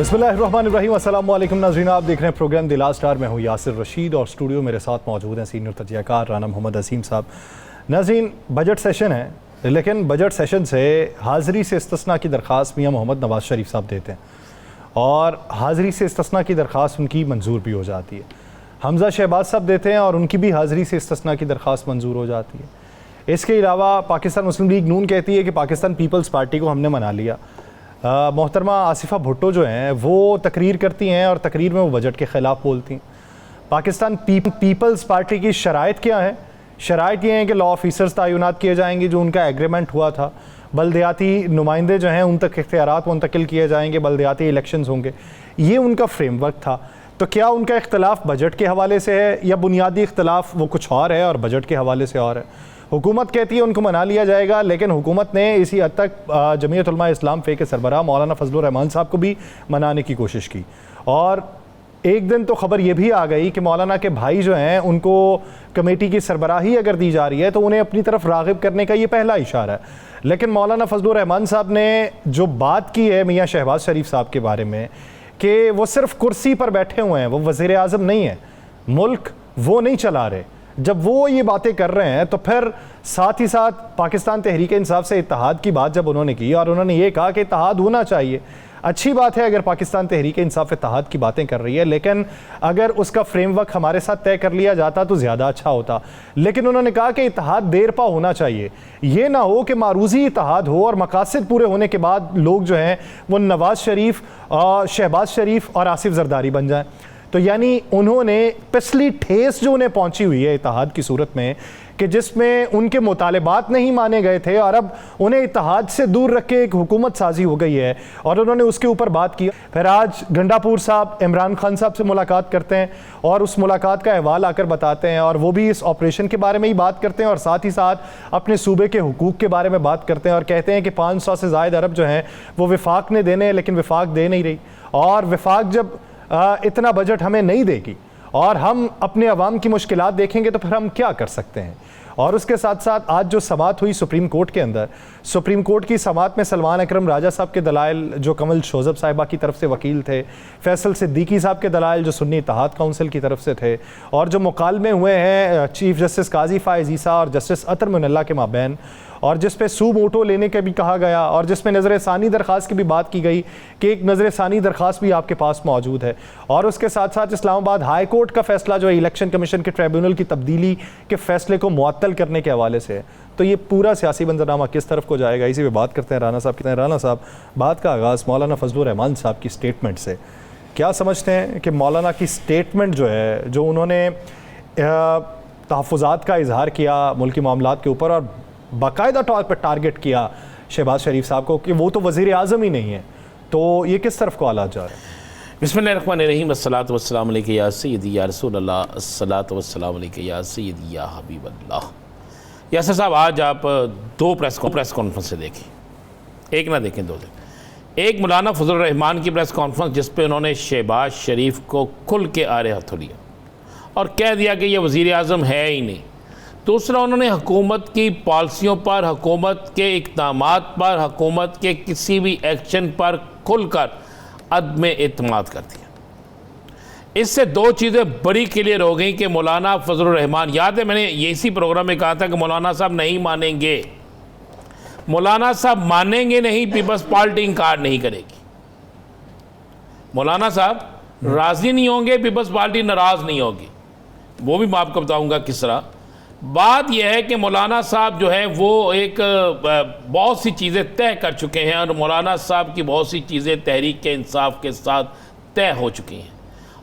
बिस्मिल्लाहिर्रहमानिर्रहीम। अस्सलाम वालेकुम नाज़रीन, आप देख रहे हैं प्रोग्राम द लास्ट आवर। मैं हूँ यासिर रशीद और स्टूडियो मेरे साथ मौजूद हैं सीनियर तजज़ियाकार राना मोहम्मद असीम साहब। नाज़रीन, बजट सेशन है, लेकिन बजट सेशन से हाज़री से इस्तिस्ना की दरख्वास्त मियाँ मोहम्मद नवाज़ शरीफ साहब देते हैं और हाज़री से इस्तिस्ना की दरख्वास्त उनकी मंजूर भी हो जाती है। हमज़ा शहबाज साहब देते हैं और उनकी भी हाज़री से इस्तिस्ना की दरख्वास्त मंजूर हो जाती है। इसके अलावा पाकिस्तान मुस्लिम लीग नून कहती है कि पाकिस्तान पीपल्स पार्टी को हमने मना लिया। मोहतरमा आसिफ़ा भुट्टो जो हैं वो तकरीर करती हैं और तकरीर में वो बजट के ख़िलाफ़ बोलती हैं। पाकिस्तान पीपल्स पार्टी की शराइत क्या है? शराइत ये हैं कि लॉ ऑफिसर्स तैनात किए जाएंगे, जो उनका एग्रीमेंट हुआ था। बल्दियाती नुमाइंदे जो हैं उन तक इख्तियारात मुंतकिल किए जाएंगे, बल्दियाती इलेक्शंस होंगे। ये उनका फ्रेमवर्क था। तो क्या उनका इख्तलाफ बजट के हवाले से है या बुनियादी इख्तलाफ वो कुछ और है और बजट के हवाले से और है? हुकूमत कहती है उनको मना लिया जाएगा, लेकिन हुकूमत ने इसी हद तक जमीयत उलमा इस्लाम फ़े के सरबराह मौलाना फजलुर रहमान साहब को भी मनाने की कोशिश की। और एक दिन तो ख़बर ये भी आ गई कि मौलाना के भाई जो हैं उनको कमेटी की सरबराही अगर दी जा रही है तो उन्हें अपनी तरफ राग़िब करने का ये पहला इशारा है। लेकिन मौलाना फजलुर रहमान साहब ने जो बात की है मियाँ शहबाज शरीफ साहब के बारे में कि वो सिर्फ कुर्सी पर बैठे हुए हैं, वो वज़ीर आज़म नहीं है, मुल्क वो नहीं चला रहे, जब वो ये बातें कर रहे हैं तो फिर साथ ही साथ पाकिस्तान तहरीक इंसाफ से इत्तेहाद की बात जब उन्होंने की और उन्होंने ये कहा कि इत्तेहाद होना चाहिए। अच्छी बात है अगर पाकिस्तान तहरीक इंसाफ इत्तेहाद की बातें कर रही है, लेकिन अगर उसका फ्रेमवर्क हमारे साथ तय कर लिया जाता तो ज़्यादा अच्छा होता। लेकिन उन्होंने कहा कि इत्तेहाद देर पा होना चाहिए, ये ना हो कि मारूजी इत्तेहाद हो और मकासद पूरे होने के बाद लोग जो हैं वो नवाज़ शरीफ, शहबाज शरीफ और आसिफ जरदारी बन जाएँ। तो यानी उन्होंने पिछली ठेस जो उन्हें पहुंची हुई है इत्तेहाद की सूरत में कि जिसमें उनके मुतालिबात नहीं माने गए थे और अब उन्हें इत्तेहाद से दूर रख के एक हुकूमत साजी हो गई है और उन्होंने उसके ऊपर बात की। फिर आज गंडापुर साहब इमरान खान साहब से मुलाकात करते हैं और उस मुलाकात का अहवाल आकर बताते हैं और वो भी इस ऑपरेशन के बारे में ही बात करते हैं और साथ ही साथ अपने सूबे के हुकूक के बारे में बात करते हैं और कहते हैं कि 500 से ज़ायद अरब जो हैं वो विफाक ने देने हैं, लेकिन विफाक दे नहीं रही और विफाक जब इतना बजट हमें नहीं देगी और हम अपने अवाम की मुश्किलात देखेंगे तो फिर हम क्या कर सकते हैं। और उसके साथ साथ आज जो समाअत हुई सुप्रीम कोर्ट के अंदर, सुप्रीम कोर्ट की समाअत में सलमान अकरम राजा साहब के दलाइल जो कमल शोज़ब साहिबा की तरफ से वकील थे, फैसल सिद्दीकी साहब के दलाइल जो सुन्नी इत्तेहाद काउंसिल की तरफ से थे और जो मुकालमे हुए हैं चीफ जस्टिस काजी फ़ाइज़ ईसा और जस्टिस अतर मुनल्ला के माबैन, और जिस पे सू मोटो लेने के भी कहा गया और जिसमें नज़र सानी दरख्वास्त की भी बात की गई कि एक नज़र सानी दरख्वास्त भी आपके पास मौजूद है। और उसके साथ साथ इस्लामाबाद हाई कोर्ट का फैसला जो है इलेक्शन कमीशन के ट्रिब्यूनल की तब्दीली के फैसले को मुअत्तल करने के हवाले से है। तो ये पूरा सियासी मंजरनामा किस तरफ को जाएगा, इसी पर बात करते हैं राना साहब। कहते हैं राना साहब, बात का आगाज़ मौलाना फजलुर रहमान साहब की स्टेटमेंट से। क्या समझते हैं कि मौलाना की स्टेटमेंट जो है, जो उन्होंने तहफ़्फ़ुज़ात का इजहार किया मुल्की मामलात के ऊपर और बाकायदा तौर पर टारगेट किया शहबाज शरीफ साहब को कि वो तो वज़ीर आज़म ही नहीं है, तो ये किस तरफ को हालात जा रहे हैं? बिस्मिल्लाहिर्रहमानिर्रहीम, अस्सलातु वस्सलामु अलैका या सय्यदी या रसूल अल्लाह, अस्सलातु वस्सलामु अलैका या सय्यदी या हबीब अल्लाह। यासिर साहब, आज आप दो प्रेस कॉन्फ्रेंस से देखें, एक ना देखें, दो देखें। एक मौलाना फजलुर रहमान की प्रेस कॉन्फ्रेंस जिस पे उन्होंने शहबाज शरीफ को खुल के आरे हाथों लिया और कह दिया कि ये वज़ीर आज़म है ही नहीं। दूसरा, उन्होंने हुकूमत की पॉलिसियों पर, हुकूमत के इक़दामात पर, हुकूमत के किसी भी एक्शन पर खुलकर अदम एतमाद कर दिया। इससे दो चीज़ें बड़ी क्लियर हो गई कि मौलाना फजलुर रहमान, याद है मैंने इसी प्रोग्राम में कहा था कि मौलाना साहब नहीं मानेंगे, मौलाना साहब मानेंगे नहीं, पीपल्स पार्टी इनकार नहीं करेगी। मौलाना साहब राज़ी नहीं होंगे, पीपल्स पार्टी नाराज़ नहीं होगी। वो भी मैं आपको बताऊँगा किस तरह। बात यह है कि मौलाना साहब जो है वो एक बहुत सी चीज़ें तय कर चुके हैं और मौलाना साहब की बहुत सी चीज़ें तहरीक के इंसाफ के साथ तय हो चुकी हैं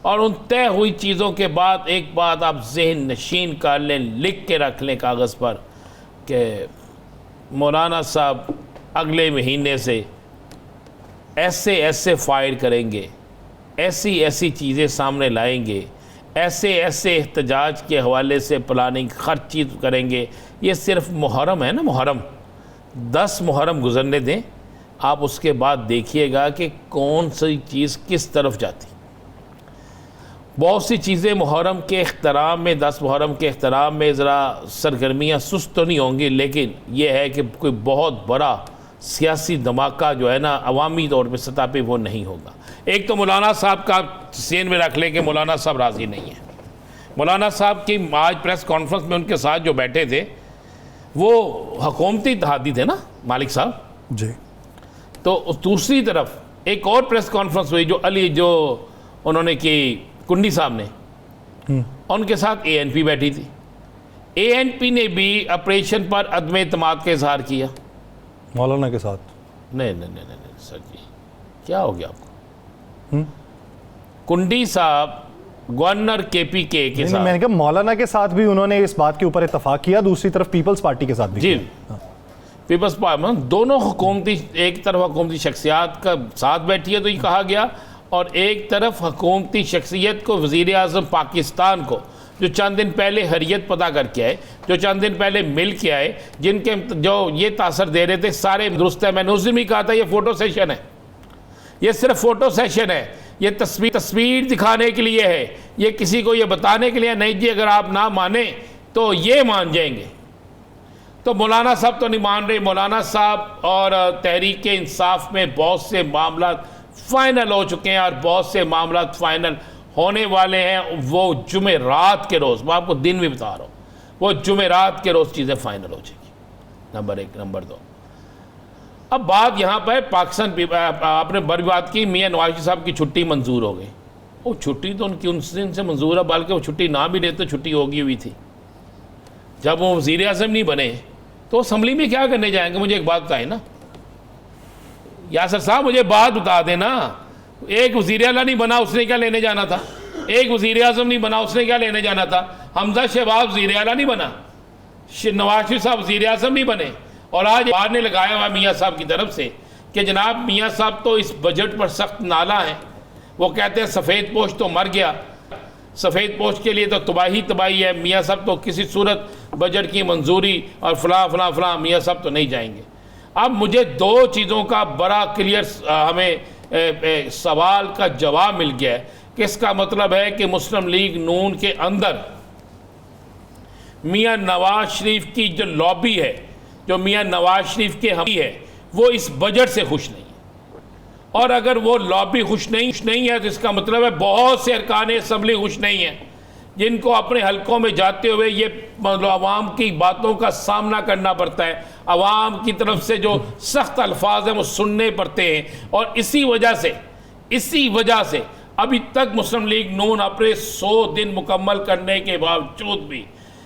और उन तय हुई चीज़ों के बाद एक बात आप ज़हन नशीन कर लें, लिख के रख लें कागज़ पर कि मौलाना साहब अगले महीने से ऐसे ऐसे फायर करेंगे, ऐसी ऐसी चीज़ें सामने लाएंगे, ऐसे ऐसे एहतजाज के हवाले से प्लानिंग हर चीज़ करेंगे। ये सिर्फ मुहर्रम है ना, मुहर्रम 10 मुहर्रम गुजरने दें, आप उसके बाद देखिएगा कि कौन सी चीज़ किस तरफ जाती। बहुत सी चीज़ें मुहर्रम के एहतराम में, 10 मुहर्रम के एहतराम में ज़रा सरगर्मियाँ सुस्त तो नहीं होंगी, लेकिन यह है कि कोई बहुत बड़ा सियासी धमाका जो है ना अवामी तौर पर सतह पे वो नहीं होगा। एक तो मौलाना साहब का सेन में रख लें कि मौलाना साहब राज़ी नहीं है। मौलाना साहब की आज प्रेस कॉन्फ्रेंस में उनके साथ जो बैठे थे वो हुकूमती इत्तेहादी थे ना मालिक साहब जी। तो दूसरी तरफ एक और प्रेस कॉन्फ्रेंस हुई जो उन्होंने की कुंडी साहब ने, उनके साथ ANP बैठी थी। ANP ने भी ऑपरेशन पर अदम एतमाद का इजहार किया मौलाना के साथ। नहीं सर जी, क्या हो गया आपको? कुंडी साहब गवर्नर KP के साथ, मैंने कहा मौलाना के साथ भी उन्होंने इस बात के ऊपर इत्तेफाक किया, दूसरी तरफ पीपल्स पार्टी के साथ भी जी किया। पीपल्स पार्टी दोनों हुकूमती, एक तरफ हुकूमती शख्सियात का साथ बैठी है तो ये कहा गया, और एक तरफ हुकूमती शख्सियत को वज़ीर आज़म पाकिस्तान को जो चंद दिन पहले हरियत पता करके आए, जो चंद दिन पहले मिल के आए, जिनके जो ये तासर दे रहे थे सारे दुरुस्त है। मैंने उस दिन भी कहा था ये फ़ोटो सेशन है, ये सिर्फ फ़ोटो सेशन है, ये तस्वीर दिखाने के लिए है, ये किसी को ये बताने के लिए नहीं जी अगर आप ना माने तो ये मान जाएंगे। तो मौलाना साहब तो नहीं मान रहे। मौलाना साहब और तहरीक इंसाफ में बहुत से मामला फाइनल हो चुके हैं और बहुत से मामला फाइनल होने वाले हैं। वो जुमेरात के रोज़, मैं आपको दिन भी बता रहा हूँ, वो जुमेरात के रोज़ चीज़ें फाइनल हो जाएगी। नंबर 1। नंबर 2, अब बात यहाँ पर पाकिस्तान, आपने बड़ी बात की मियाँ नवाज शरीफ साहब की छुट्टी मंजूर हो गई। वो छुट्टी तो उनकी उस दिन से मंजूर है, बल्कि वो छुट्टी ना भी देते तो छुट्टी होगी हुई थी। जब वो वज़ीर आज़म नहीं बने तो असम्बली में क्या करने जाएंगे? मुझे एक बात बताए ना यासर साहब, मुझे बात बता देना। एक वज़ीर आला नहीं बना, उसने क्या लेने जाना था? एक वज़ीर आज़म नहीं बना, उसने क्या लेने जाना था? हमजा शहबाज वज़ीर आला नहीं बना, नवाज शरीफ साहब वज़ीर आज़म नहीं बने, और आज बाहर ने लगाया हुआ मियाँ साहब की तरफ से कि जनाब मियाँ साहब तो इस बजट पर सख्त नाला है। वो कहते हैं सफ़ेद पोश तो मर गया, सफ़ेद पोश के लिए तो तबाही है, मियाँ साहब तो किसी सूरत बजट की मंजूरी और फलां मियाँ साहब तो नहीं जाएंगे। अब मुझे 2 चीज़ों का बड़ा क्लियर हमें सवाल का जवाब मिल गया है कि इसका मतलब है कि मुस्लिम लीग नून के अंदर मियाँ नवाज शरीफ की जो लॉबी है, जो मियाँ नवाज शरीफ के हम है, वो इस बजट से खुश नहीं है। और अगर वो लॉबी खुश नहीं है तो इसका मतलब है बहुत से अरकान असम्बली खुश नहीं है, जिनको अपने हलकों में जाते हुए ये अवाम की बातों का सामना करना पड़ता है, अवाम की तरफ से जो सख्त अल्फाज हैं वो सुनने पड़ते हैं। और इसी वजह से अभी तक मुस्लिम लीग नून अपने 100 दिन मुकम्मल करने के बावजूद भी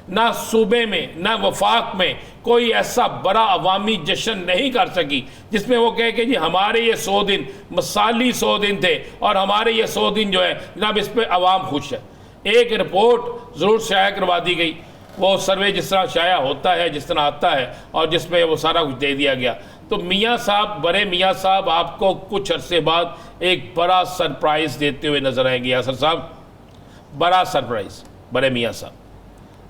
ना सूबे में ना वफाक में कोई ऐसा बड़ा अवामी जश्न नहीं कर सकी जिसमें वो कहे कि जी हमारे ये 100 दिन मसाली 100 दिन थे और हमारे ये 100 दिन जो है जनाब इस पर अवाम खुश है। एक रिपोर्ट ज़रूर शाया करवा दी गई, वो सर्वे जिस तरह शाया होता है, जिस तरह आता है, और जिसमें वो सारा कुछ दे दिया गया। तो मियाँ साहब, बड़े मियाँ साहब आपको कुछ अरसे बाद एक बड़ा सरप्राइज़ देते हुए नजर आएंगे। यासर साहब, बड़ा सरप्राइज़ बड़े मियाँ साहब,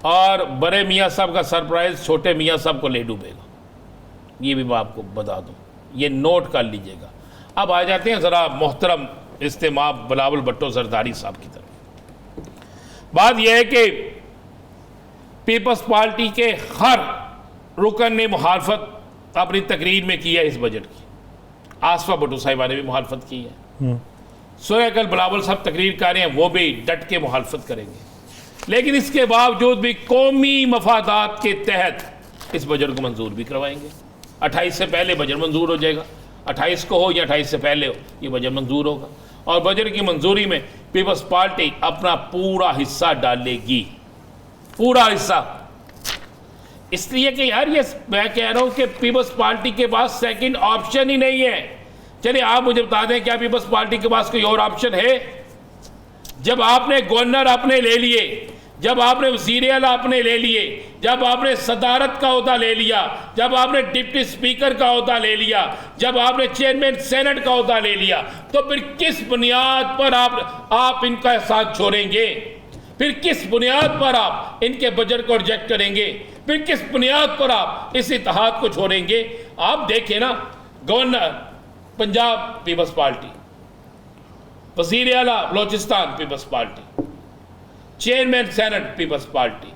और बड़े मियाँ साहब का सरप्राइज़ छोटे मियाँ साहब को ले डूबेगा, ये भी मैं आपको बता दूँ, ये नोट कर लीजिएगा। अब आ जाते हैं ज़रा मोहतरम इस्तेमाल बिलावल भुट्टो जरदारी साहब की तरफ। बात यह है कि पीपल्स पार्टी के हर रुकन ने मुखालफत अपनी तकरीर में की है इस बजट की। आसफा भुट्टो साहिबा ने भी मुखालफत की है, सुरेकल बिलावल साहब तकरीर कर रहे हैं, वो भी डट के मुखालफत करेंगे। लेकिन इसके बावजूद भी कौमी मफादात के तहत इस बजट को मंजूर भी करवाएंगे। 28 से पहले बजट मंजूर हो जाएगा, 28 को हो या 28 से पहले हो, ये बजट मंजूर होगा। और बजट की मंजूरी में पीपल्स पार्टी अपना पूरा हिस्सा डालेगी, पूरा हिस्सा। इसलिए कि यार ये मैं कह रहा हूं कि पीपल्स पार्टी के पास सेकंड ऑप्शन ही नहीं है। चलिए आप मुझे बता दें, क्या पीपल्स पार्टी के पास कोई और ऑप्शन है? जब आपने गवर्नर अपने ले लिए, जब आपने वज़ीर आला अपने ले लिए, जब आपने सदारत का ओहदा ले लिया, जब आपने डिप्टी स्पीकर का ओहदा ले लिया, जब आपने चेयरमैन सेनेट का ओहदा ले लिया, तो फिर किस बुनियाद पर आप इनका साथ छोड़ेंगे? फिर किस बुनियाद पर आप इनके बजट को रिजेक्ट करेंगे? फिर किस बुनियाद पर आप इस इत्तेहाद को छोड़ेंगे? आप देखें ना, गवर्नर पंजाब पीपल्स पार्टी, वज़ीर आला Balochistan Peoples Party, chairman senate Peoples Party,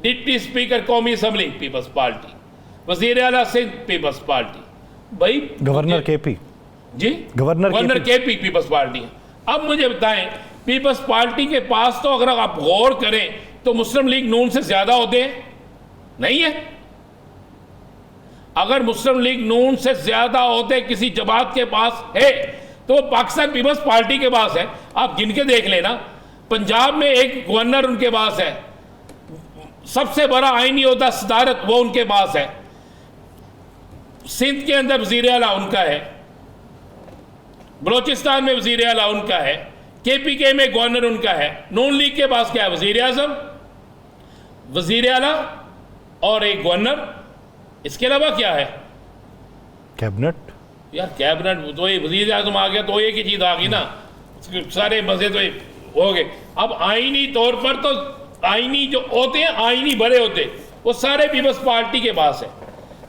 deputy speaker कौमी असम्बली पीपल्स पार्टी, वज़ीर आला सिंध पीपल्स पार्टी। भाई गवर्नर KP जी गवर्नर केपी पीपल्स पार्टी है। अब मुझे बताएं, पीपल्स पार्टी के पास तो अगर आप गौर करें तो मुस्लिम लीग नून से ज्यादा होते हैं, नहीं है? अगर मुस्लिम लीग नून से ज्यादा होते किसी जमात के पास है तो वो पाकिस्तान पीपल्स पार्टी के पास है। आप गिन के देख लेना, पंजाब में एक गवर्नर उनके पास है, सबसे बड़ा आईनी होता सदारत वो उनके पास है, सिंध के अंदर वजीर आला उनका है, बलोचिस्तान में वजीर आला उनका है, केपीके में गवर्नर उनका है, नून लीग के पास क्या है? वजीर आजम, वजीर आला और एक गवर्नर। इसके अलावा क्या है? कैबिनेट। यार कैबिनेट तो ये वजीर आजम आ गया तो एक ही चीज आ गई ना, सारे मजे तो हो गए। अब आईनी तौर पर तो आईनी जो होते हैं, आईनी बड़े होते, वो सारे पीपल्स पार्टी के पास है।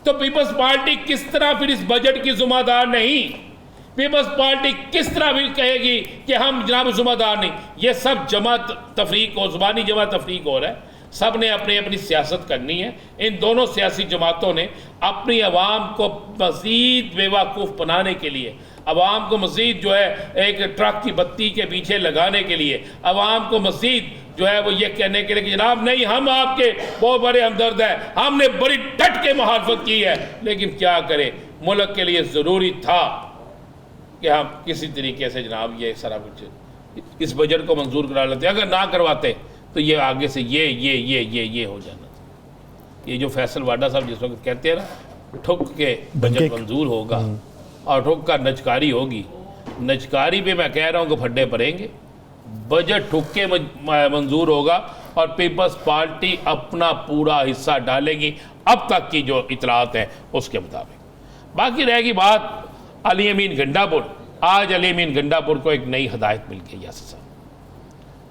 तो पीपल्स पार्टी किस तरह फिर इस बजट की जिम्मेदार नहीं? पीपल्स पार्टी किस तरह भी कहेगी कि हम जनाब जिम्मेदार नहीं? ये सब जमा तफरीक हो, जुबानी जमा तफरीक हो रहा है। सब ने अपनी अपनी सियासत करनी है। इन दोनों सियासी जमातों ने अपनी आवाम को मज़ीद बेवकूफ़ बनाने के लिए, आवाम को मज़ीद जो है एक ट्रक की बत्ती के पीछे लगाने के लिए, आवाम को मज़ीद जो है वो ये कहने के लिए कि जनाब नहीं, हम आपके बहुत बड़े हमदर्द हैं, हमने बड़ी डट के मुखालफत की है, लेकिन क्या करें, मुल्क के लिए ज़रूरी था कि हम किसी तरीके से जनाब ये सारा कुछ इस बजट को मंजूर करा लेते। अगर ना करवाते तो ये आगे से ये हो जाना था। ये जो फैसल वाडा साहब जिस वक्त कहते हैं ना, ठुक के बजट मंजूर होगा और ठुक का नचकारी होगी, नचकारी पे मैं कह रहा हूँ कि फड्डे पड़ेंगे। बजट ठुक के मंजूर होगा और पीपल्स पार्टी अपना पूरा हिस्सा डालेगी, अब तक की जो इतलात है उसके मुताबिक। बाकी रहेगी बात अली अमीन गंडापुर। आज अली अमीन गंडापुर को एक नई हदायत मिल गई यासिर साहब,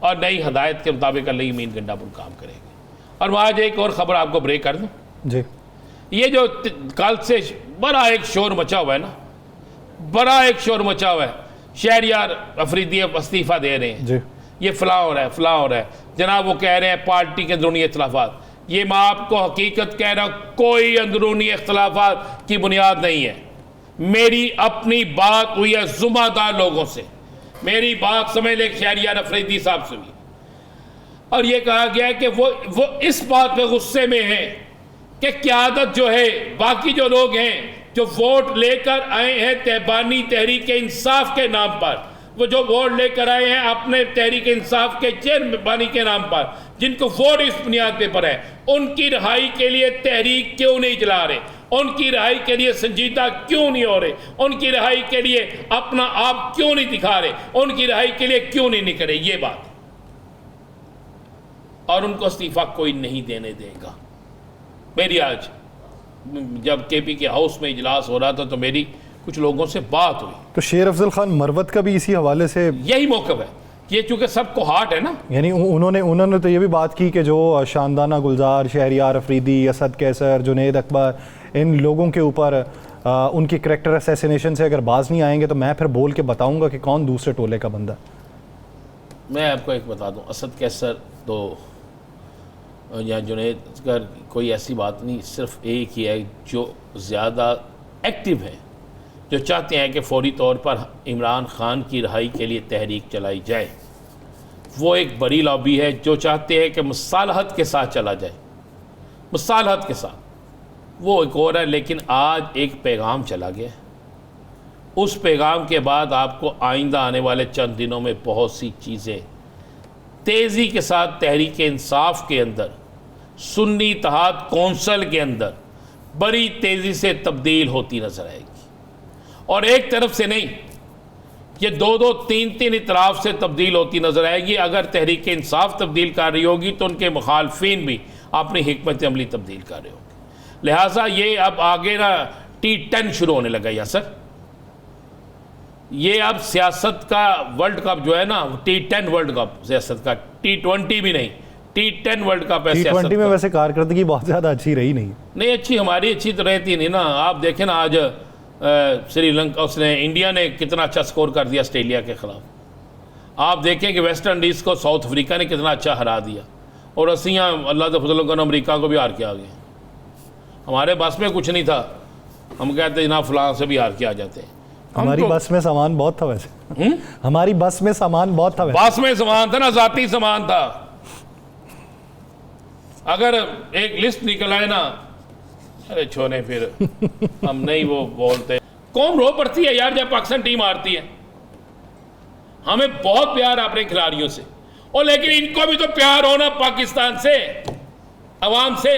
और नई हदायत के मुताबिक अली अमीन गंडापुर काम करेंगे। और मैं आज एक और ख़बर आपको ब्रेक कर दूँ जी। ये जो कल से बड़ा एक शोर मचा हुआ है ना, बड़ा एक शोर मचा हुआ है, शहरियार अफरीदी इस्तीफ़ा दे रहे हैं जी, ये फलां हो रहा है, फलां हो रहा है जनाब, वो कह रहे हैं पार्टी के अंदरूनी इख्तलाफात। ये मैं आपको हकीकत कह रहा हूँ, कोई अंदरूनी इख्तलाफात की बुनियाद नहीं है। मेरी अपनी बात हुई है जुम्मेदार लोगों से, मेरी बात समझ ले शहरियार अफरीदी साहब से भी, और ये कहा गया है कि वो इस बात पे गुस्से में है कि क़यादत जो है, बाकी जो लोग हैं जो वोट लेकर आए हैं तहबानी तहरीक इंसाफ के नाम पर, वो जो वोट लेकर आए हैं अपने तहरीक इंसाफ के चेयरबानी के नाम पर, जिनको वोट इस बुनियाद पे पर है, उनकी रिहाई के लिए तहरीक क्यों नहीं चला रहे? उनकी रिहाई के लिए संजीदा क्यों नहीं हो रहे? उनकी रिहाई के लिए अपना आप क्यों नहीं दिखा रहे? उनकी रिहाई के लिए क्यों नहीं निकले? ये बात, और उनको इस्तीफा कोई नहीं देने देगा। मेरी आज जब केपी के हाउस में इजलास हो रहा था तो मेरी कुछ लोगों से बात हुई, तो शेर अफजल खान मरवत का भी इसी हवाले से यही मौक़िफ़ है कि चूंकि सबको हार्ट है ना, यानी उन्होंने तो ये भी बात की कि जो शानदाना गुलजार, शहरियार अफरीदी, असद कैसर, जुनैद अकबर, इन लोगों के ऊपर उनकी करैक्टर असैसिनेशन से अगर बाज नहीं आएंगे तो मैं फिर बोल के बताऊंगा कि कौन दूसरे टोले का बंदा। मैं आपको एक बता दूं, असद कैसर तो या जुनैद अकबर कोई ऐसी बात नहीं, सिर्फ एक ही है जो ज़्यादा एक्टिव है, जो चाहते हैं कि फौरी तौर पर इमरान खान की रिहाई के लिए तहरीक चलाई जाए। वो एक बड़ी लॉबी है जो चाहते हैं कि मुसालहत के साथ चला जाए, मुसालहत के साथ। वो एक और है, लेकिन आज एक पैगाम चला गया, उस पैगाम के बाद आपको आइंदा आने वाले चंद दिनों में बहुत सी चीज़ें तेज़ी के साथ तहरीक इंसाफ के अंदर, सुन्नी इत्तेहाद कौंसल के अंदर बड़ी तेज़ी से तब्दील होती नजर आएगी। और एक तरफ से नहीं, ये दो तीन इतराफ से तब्दील होती नजर आएगी। अगर तहरीक इंसाफ तब्दील कर रही होगी तो उनके मुखालफिन भी अपनी हिकमत अमली तब्दील कर रहे होंगे। लिहाजा ये अब आगे ना T10 शुरू होने लगा या सर, ये अब सियासत का वर्ल्ड कप जो है ना, T10 वर्ल्ड कप सियासत का, T20 भी नहीं, T10 वर्ल्ड कप है। T20 में वैसे कारकर्दगी बहुत ज़्यादा अच्छी रही नहीं अच्छी हमारी अच्छी तो रहती नहीं ना। आप देखें ना आज श्रीलंका, उसने इंडिया ने कितना अच्छा स्कोर कर दिया ऑस्ट्रेलिया के ख़िलाफ़। आप देखें कि वेस्ट इंडीज़ को साउथ अफ्रीका ने कितना अच्छा हरा दिया, और असियाँ अल्लाह के फजल को अमरीका को भी हार के आ गए। हमारे बस में कुछ नहीं था, हम कहते जनाब फलां से भी हार के आ जाते हैं। हमारी बस में सामान बहुत था वैसे। हमारी बस में सामान बहुत था वैसे। बस में सामान था ना, जाती सामान था। अगर एक लिस्ट निकल आए ना, अरे छोने फिर हम नहीं वो बोलते। कौन रो पड़ती है यार जब पाकिस्तान टीम हारती है। हमें बहुत प्यार अपने खिलाड़ियों से, और लेकिन इनको भी तो प्यार होना पाकिस्तान से, अवाम से।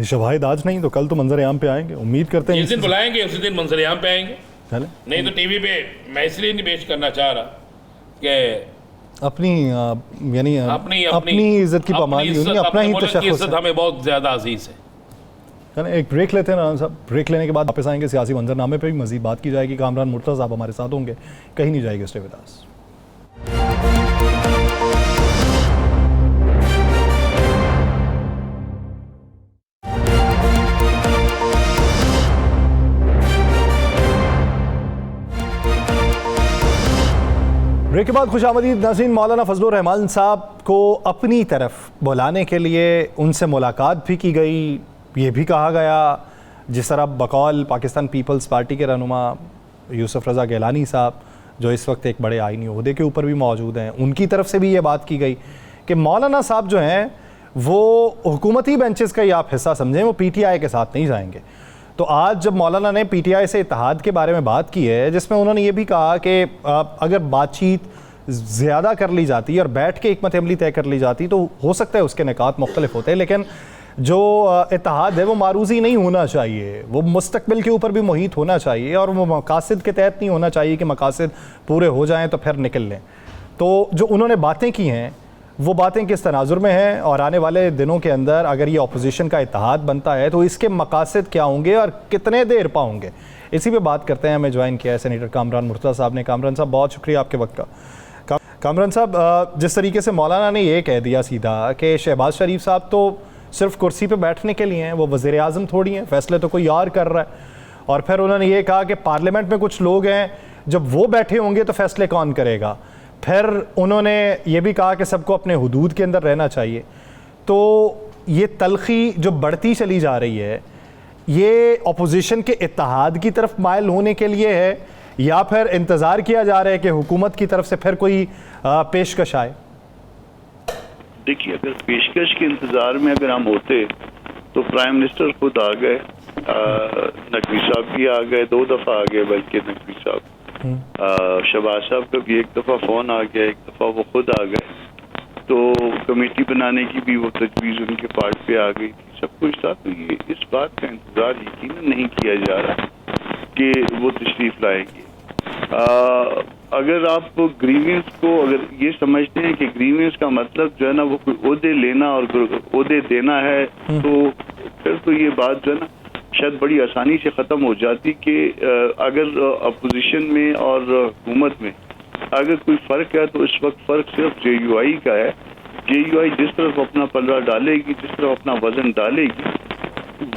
शवाहिद आज नहीं तो कल तो मंजर-ए-आम पे आएंगे, उम्मीद करते हैं जिस दिन बुलाएंगे उसी दिन मंजर-ए-आम पे आएंगे। चले नहीं तो टीवी पे मैं इसलिए नहीं पेश करना चाह रहा कि अपनी यानी अपनी इज्जत की पामाली होनी, अपना ही तशख्खुस इज्जत हमें बहुत ज्यादा अजीज है। चलें एक ब्रेक लेते हैं ना साहब। ब्रेक लेने के बाद वापस आएंगे, सियासी मंजरनामे पे भी मजीद बात की जाएगी। कामरान मुर्तज़ा साहब हमारे साथ होंगे, कहीं नहीं जाएगी, स्टे विद अस। ब्रेक के बाद खुशामदीद नाज़रीन। मौलाना फजलुर रहमान साहब को अपनी तरफ बुलाने के लिए उनसे मुलाकात भी की गई। ये भी कहा गया, जिस तरह बकौल पाकिस्तान पीपल्स पार्टी के रहनुमा यूसुफ रज़ा गिलानी साहब, जो इस वक्त एक बड़े आईनी ओहदे के ऊपर भी मौजूद हैं, उनकी तरफ से भी ये बात की गई कि मौलाना साहब जो हैं वो हुकूमती बेंचेस का ही आप हिस्सा समझें, वो PTI के साथ नहीं जाएंगे। तो आज जब मौलाना ने PTI से इत्तेहाद के बारे में बात की है, जिसमें उन्होंने ये भी कहा कि अगर बातचीत ज़्यादा कर ली जाती और बैठ के हिकमत अमली तय कर ली जाती तो हो सकता है उसके निकात मुख्तलिफ होते हैं, लेकिन जो इत्तेहाद है वो मारूज़ी नहीं होना चाहिए, वो मुस्तकबिल के ऊपर भी मुहित होना चाहिए, और वो मकासद के तहत नहीं होना चाहिए कि मकासद पूरे हो जाएँ तो फिर निकल लें। तो जो उन्होंने बातें की हैं वो बातें किस तनाजुर में हैं, और आने वाले दिनों के अंदर अगर ये अपोजिशन का इत्तेहाद बनता है तो इसके मकासद क्या होंगे और कितने देर पाओगे, इसी पे बात करते हैं। हमें ज्वाइन किया है सेनेटर कामरान मुर्तज़ा साहब ने। कामरान साहब बहुत शुक्रिया आपके वक्त का। कामरान साहब, जिस तरीके से मौलाना ने ये कह दिया सीधा कि शहबाज शरीफ साहब तो सिर्फ कुर्सी पे बैठने के लिए हैं, वो वज़ीर आज़म थोड़ी हैं, फ़ैसले तो कोई और कर रहा है। और फिर उन्होंने ये कहा कि पार्लियामेंट में कुछ लोग हैं, जब वो बैठे होंगे तो फ़ैसले कौन करेगा। फिर उन्होंने ये भी कहा कि सबको अपने हुदूद के अंदर रहना चाहिए। तो ये तलखी जो बढ़ती चली जा रही है, ये अपोजिशन के इत्तेहाद की तरफ माइल होने के लिए है, या फिर इंतज़ार किया जा रहा है कि हुकूमत की तरफ से फिर कोई पेशकश आए? देखिए, अगर पेशकश के इंतज़ार में अगर हम होते तो प्राइम मिनिस्टर खुद आ गए, नकवी साहब भी आ गए, 2 दफ़ा आ गए बल्कि नकवी साहब, शहबाज साहब का भी 1 दफ़ा फ़ोन आ गया, 1 दफ़ा वो खुद आ गए। तो कमेटी बनाने की भी वो तजवीज़ उनके पार्ट पे आ गई थी, सब कुछ था। तो ये इस बात का इंतज़ार यकीनन नहीं किया जा रहा कि वो तशरीफ़ लाएंगे। अगर आप ग्रीवेंस को अगर ये समझते हैं कि ग्रीवेंस का मतलब जो है ना वो कोई ओहदे लेना और ओहदे देना है, तो फिर तो ये बात जो है ना शायद बड़ी आसानी से ख़त्म हो जाती कि अगर अपोजिशन में और हुकूमत में अगर कोई फ़र्क है तो इस वक्त फ़र्क सिर्फ JUI का है। JUI जिस तरफ अपना पल्ला डालेगी, जिस तरफ अपना वज़न डालेगी,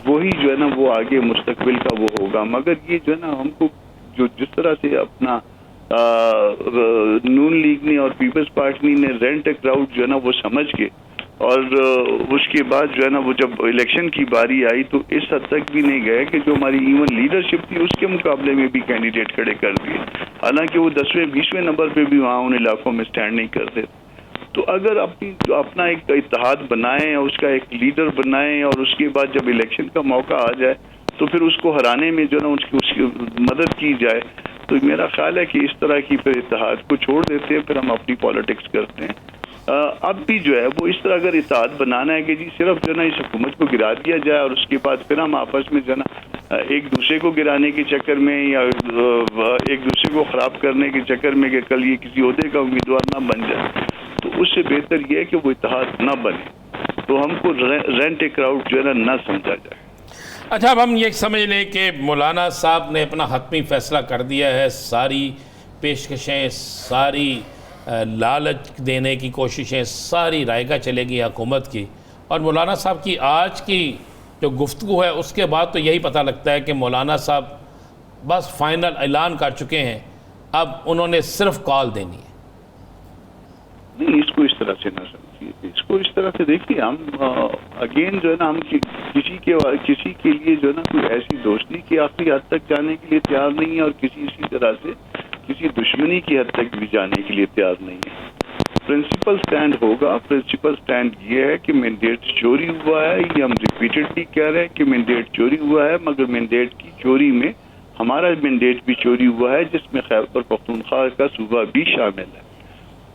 वही जो है ना वो आगे मुस्तकबिल का वो होगा। मगर ये जो है ना हमको जो जिस तरह से अपना नून लीग ने और पीपल्स पार्टी ने रेंट ए क्राउड जो है ना वो समझ के, और उसके बाद जो है ना वो जब इलेक्शन की बारी आई तो इस हद तक भी नहीं गए कि जो हमारी इवन लीडरशिप थी उसके मुकाबले में भी कैंडिडेट खड़े कर दिए, हालांकि वो 10वें 20वें नंबर पे भी वहाँ उन इलाकों में स्टैंड नहीं करते। तो अगर अपना एक इत्तेहाद बनाएं, उसका एक लीडर बनाएं, और उसके बाद जब इलेक्शन का मौका आ जाए तो फिर उसको हराने में जो है ना उसकी मदद की जाए, तो मेरा ख्याल है कि इस तरह की फिर इत्तेहाद को छोड़ देते हैं, फिर हम अपनी पॉलिटिक्स करते हैं। अब भी जो है वो इस तरह अगर इत्तेहाद बनाना है कि जी सिर्फ जो है ना इस हुकूमत को गिरा दिया जाए और उसके बाद फिर हम आपस में जो है ना एक दूसरे को गिराने के चक्कर में या एक दूसरे को ख़राब करने के चक्कर में कि कल ये किसी ओहदे का उम्मीदवार ना बन जाए, तो उससे बेहतर ये है कि वो इत्तेहाद ना बने, तो हमको रेंट ए क्राउड जो है ना समझा जाए। अच्छा, अब हम ये समझ लें कि मौलाना साहब ने अपना हतमी फ़ैसला कर दिया है, सारी पेशकशें, सारी लालच देने की कोशिशें सारी रायगा चलेगी हुकूमत की, और मौलाना साहब की आज की जो गुफ्तगू है उसके बाद तो यही पता लगता है कि मौलाना साहब बस फाइनल ऐलान कर चुके हैं, अब उन्होंने सिर्फ कॉल देनी है। नहीं, इसको इस तरह से ना समझ, इसको इस तरह से देखिए, हम अगेन जो है ना, हम किसी के लिए जो है ना कोई ऐसी दोस्ती की आखिरी हद तक जाने के लिए तैयार नहीं है और किसी इसी तरह से किसी दुश्मनी की हद तक भी जाने के लिए तैयार नहीं है। प्रिंसिपल स्टैंड होगा। प्रिंसिपल स्टैंड ये है कि मैंडेट चोरी हुआ है। ये हम रिपीटेडली कह रहे हैं कि मैंडेट चोरी हुआ है, मगर मैंडेट की चोरी में हमारा मैंडेट भी चोरी हुआ है, जिसमें खैबर पख्तूनख्वा का सूबा भी शामिल है।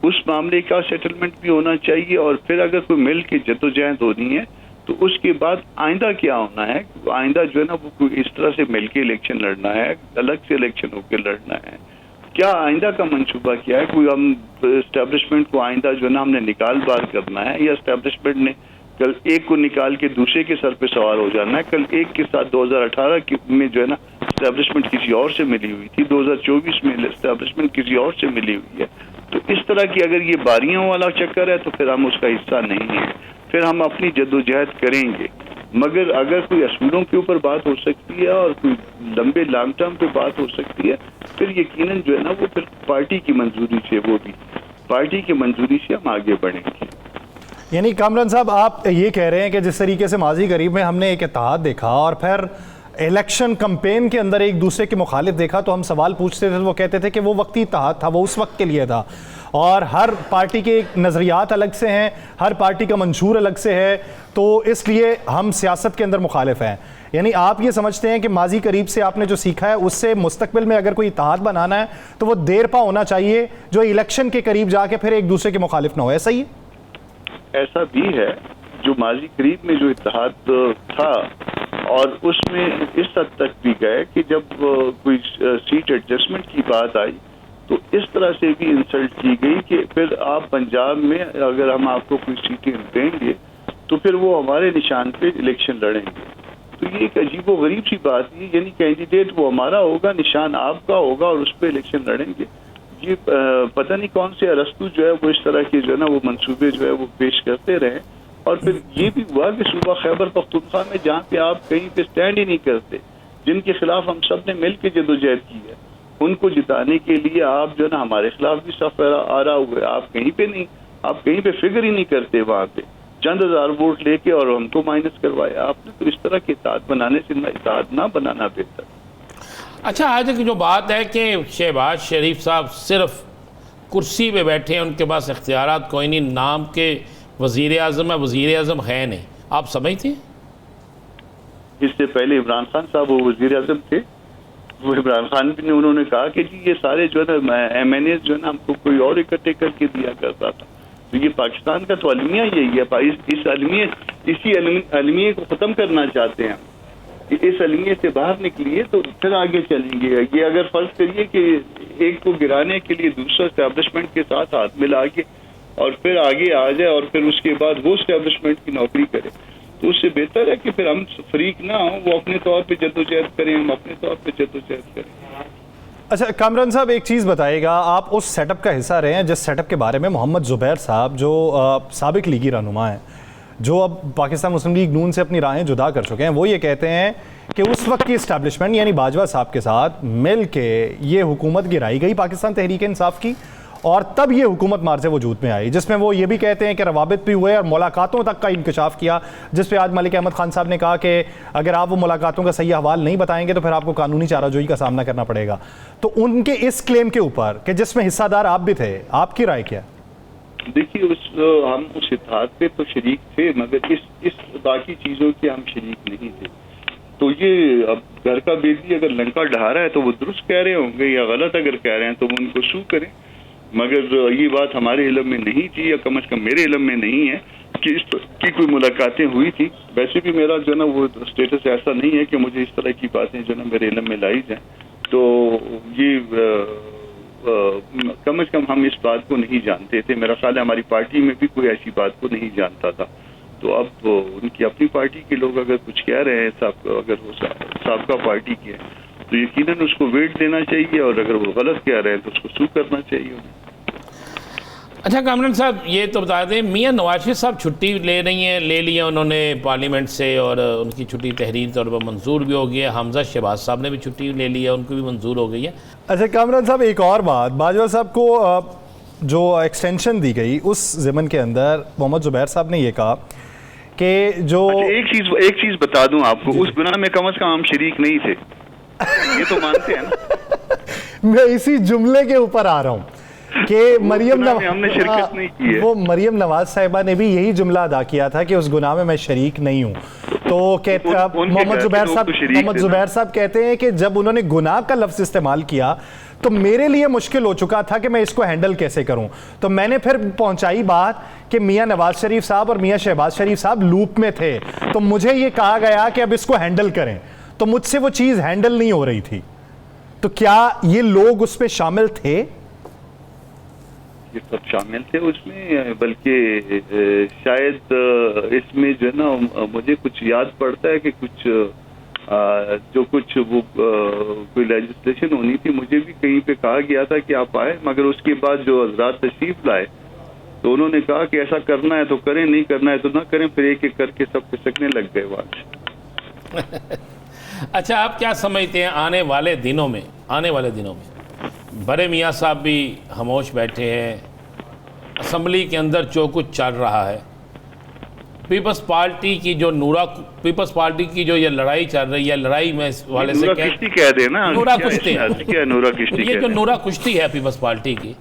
उस मामले का सेटलमेंट भी होना चाहिए और फिर अगर कोई मिल के जद्दोजहद होनी है तो उसके बाद आइंदा क्या होना है। आइंदा जो है ना वो कोई इस तरह से मिल के इलेक्शन लड़ना है, अलग से इलेक्शन होकर लड़ना है, क्या आइंदा का मंसूबा क्या है। कोई हम एस्टेब्लिशमेंट को आइंदा जो है ना हमने निकाल बार करना है, या एस्टेब्लिशमेंट ने कल एक को निकाल के दूसरे के सर पे सवार हो जाना है। कल एक के साथ 2018 में जो है ना एस्टेब्लिशमेंट किसी और से मिली हुई थी, 2024 में एस्टेब्लिशमेंट किसी और से मिली हुई है। तो इस तरह की अगर ये बारियों वाला चक्कर है तो फिर हम उसका हिस्सा नहीं है, फिर हम अपनी जद्दोजहद करेंगे। मगर अगर कोई असूलों के ऊपर बात हो सकती है और कोई लंबे लॉन्ग टर्म पे बात हो सकती है, फिर यकीनन जो है ना वो फिर पार्टी की मंजूरी से, वो भी पार्टी की मंजूरी से हम आगे बढ़ेंगे। यानी कामरान साहब, आप ये कह रहे हैं कि जिस तरीके से माजी करीब में हमने एक इत्तेहाद देखा और फिर इलेक्शन कैंपेन के अंदर एक दूसरे के मुखालिफ देखा, तो हम सवाल पूछते थे तो वो कहते थे कि वो वक्ती इत्तेहाद था, वो उस वक्त के लिए था, और हर पार्टी के नज़रियात अलग से हैं, हर पार्टी का मंशूर अलग से है, तो इसलिए हम सियासत के अंदर मुखालिफ हैं। यानी आप ये समझते हैं कि माजी करीब से आपने जो सीखा है उससे मुस्तकबिल में अगर कोई इत्तेहाद बनाना है तो वो देर पा होना चाहिए, जो इलेक्शन के करीब जाके फिर एक दूसरे के मुखालिफ ना हो। ऐसा ही ऐसा भी है, जो माजी करीब में जो इत्तेहाद था और उसमें इस हद तक भी गए कि जब कोई सीट एडजस्टमेंट की बात आई तो इस तरह से भी इंसल्ट की गई कि फिर आप पंजाब में अगर हम आपको कोई सीटें देंगे तो फिर वो हमारे निशान पे इलेक्शन लड़ेंगे। तो ये एक अजीबो गरीब सी बात है, यानी कैंडिडेट वो हमारा होगा, निशान आपका होगा और उस पर इलेक्शन लड़ेंगे। ये पता नहीं कौन से अरस्तु जो है वो इस तरह के जो है ना वो मंसूबे जो है वो पेश करते रहे। और फिर ये भी हुआ कि सूबा खैबर पख्तूनख्वा में जहाँ पे आप कहीं पे स्टैंड ही नहीं करते, जिनके खिलाफ हम सब ने मिल के जदोजहद की है, उनको जिताने के लिए आप जो है ना हमारे खिलाफ भी सफ आ रहा हुआ है। आप कहीं पे नहीं, आप कहीं पे फिक्र ही नहीं करते, वहाँ पे चंद हजार वोट लेके और हमको माइनस करवाया आपने। तो इस तरह के इत्तेहाद बनाने से इत्तेहाद ना बनाना बेहतर। अच्छा, आज की जो बात है कि शहबाज शरीफ साहब सिर्फ कुर्सी पे बैठे हैं, उनके पास इख्तियारात कोई नहीं, नाम के वज़ीर आज़म है, वज़ीर आज़म है नहीं, आप समझते हैं? इससे पहले इमरान खान साहब वो वज़ीर आज़म थे, वो इमरान खान भी ने उन्होंने कहा कि जी ये सारे जो है ना MNA जो है ना हमको कोई और इकट्ठे करके दिया करता था। तो ये पाकिस्तान का तो अलमिया यही है, इसी अलमिये को ख़त्म करना चाहते हैं हम। इस अलमिये से बाहर निकलिए तो फिर आगे चलेंगे। ये अगर फर्ज करिए कि एक को गिराने के लिए दूसरा एस्टेब्लिशमेंट के साथ हाथ मिला के और फिर आगे आ जाए और फिर उसके बाद वो एस्टेब्लिशमेंट की नौकरी करे, तो उससे बेहतर है कि फिर हम फरीक ना हो, वो अपने तौर पे जद्दोजहद करें, हम अपने तौर पे जद्दोजहद करें। अच्छा कामरान साहब, एक चीज़ बताइएगा, आप उस सेटअप का हिस्सा रहे हैं जिस सेटअप के बारे में मोहम्मद ज़ुबैर साहब, जो साबिक लीगी रहनुमा हैं, जो अब पाकिस्तान मुस्लिम लीग नून से अपनी राहें जुदा कर चुके हैं, वो ये कहते हैं कि उस वक्त की इस्टेब्लिशमेंट यानी बाजवा साहब के साथ मिल के ये हुकूमत गिराई गई पाकिस्तान तहरीक इंसाफ की, और तब ये हुकूमत मार्ज़ वजूद में आई, जिसमें वो ये भी कहते हैं कि रवाबित भी हुए और मुलाकातों तक का इंकशाफ किया, जिस पे आज मलिक अहमद खान साहब ने कहा कि अगर आप वो मुलाकातों का सही हवाल नहीं बताएंगे तो फिर आपको कानूनी चाराजोई का सामना करना पड़ेगा। तो उनके इस क्लेम के ऊपर कि जिसमें हिस्सादार आप भी थे, आपकी राय क्या? देखिए, हम उस इत्तेहाद पे तो शरीक थे, मगर इस बाकी चीज़ों के हम शरीक नहीं थे। तो ये अब घर का बेदी अगर लंका ढहा रहा है तो वो दुरुस्त कह रहे होंगे, या गलत अगर कह रहे हैं तो वो उनको सू करें। मगर ये बात हमारे इल्म में नहीं थी, या कम अज़ कम मेरे इल्म में नहीं है कि इस की कोई मुलाकातें हुई थी। वैसे भी मेरा जो ना वो स्टेटस ऐसा नहीं है कि मुझे इस तरह की बातें जो ना मेरे इल्म में लाई जाएं। तो ये कम अज़ कम हम इस बात को नहीं जानते थे। मेरा ख्याल है हमारी पार्टी में भी कोई ऐसी बात को नहीं जानता था। तो अब उनकी अपनी पार्टी के लोग अगर कुछ कह रहे हैं, अगर वो साबका पार्टी के हैं, तो यकीनन उसको वेट देना चाहिए, और अगर वो गलत कह रहे हैं तो उसको सू करना चाहिए। अच्छा कामरान साहब, ये तो बता दें, मियां नवाज शरीफ साहब छुट्टी ले लिया उन्होंने पार्लियामेंट से, और उनकी छुट्टी तहरीर तौर पर मंजूर भी हो गई है। हमजा शहबाज साहब ने भी छुट्टी ले ली है, उनको भी मंजूर हो गई है। अच्छा कामरान साहब, एक और बात, बाजवा साहब को जो एक्सटेंशन दी गई उस ज़मन के अंदर मोहम्मद ज़ुबैर साहब ने ये कहा कि जो अच्छा, एक चीज बता दूं आपको, उस गुनाह में कम से कम हम शरीक नहीं थे, ये तो मानते हैं ना। मैं इसी जुमले के ऊपर आ रहा हूँ कि मरियम हमने शिरकत नहीं की है। वो मरियम नवाज साहिबा ने भी यही जुमला अदा किया था कि उस गुनाह में मैं शरीक नहीं हूँ। तो कहते मोहम्मद ज़ुबैर साहब कहते हैं कि जब उन्होंने गुनाह का लफ्ज़ इस्तेमाल किया तो मेरे लिए मुश्किल हो चुका था कि मैं इसको हैंडल कैसे करूं। तो मैंने फिर पहुंचाई बात कि मियां नवाज शरीफ साहब और मियां शहबाज शरीफ साहब लूप में थे, तो मुझे ये कहा गया कि अब इसको हैंडल करें, तो मुझसे वो चीज़ हैंडल नहीं हो रही थी। तो क्या ये लोग उस पर शामिल थे? ये सब शामिल थे उसमें, बल्कि शायद इसमें जो है ना मुझे कुछ याद पड़ता है कि कुछ जो कुछ वो कोई लेजिस्लेशन होनी थी, मुझे भी कहीं पे कहा गया था कि आप आए, मगर उसके बाद जो हजरात तशरीफ लाए तो उन्होंने कहा कि ऐसा करना है तो करें, नहीं करना है तो ना करें, फिर एक एक करके सब खिसकने लग गए वहाँ से। अच्छा, आप क्या समझते हैं आने वाले दिनों में बड़े मियाँ साहब भी खामोश बैठे हैं, असम्बली के अंदर जो कुछ चल रहा है, पीपल्स पार्टी की जो ये लड़ाई चल रही है, लड़ाई में इस वाले से कह देना नूरा कुश्ती, ये जो नूरा कुश्ती है पीपल्स पार्टी की,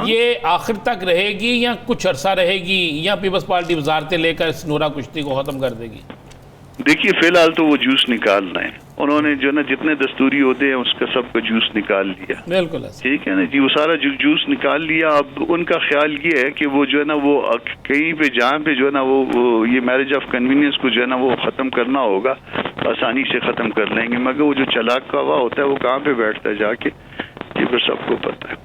ये आखिर तक रहेगी या कुछ अरसा रहेगी, या पीपल्स पार्टी वजारतें लेकर इस नूरा कुश्ती को खत्म कर देगी? देखिए, फिलहाल तो वो जूस निकालना है, उन्होंने जो ना जितने दस्तूरी होते हैं उसका सबका जूस निकाल लिया। बिल्कुल ठीक है ना जी, वो सारा जूस निकाल लिया। अब उनका ख्याल ये है कि वो जो है ना वो कहीं पे जहाँ पे जो है ना वो ये मैरिज ऑफ कन्वीनियंस को जो है ना वो ख़त्म करना होगा, आसानी से ख़त्म कर लेंगे, मगर वो जो चलाक कौवा होता है वो कहाँ पे बैठता है जाके, ये फिर सबको पता है।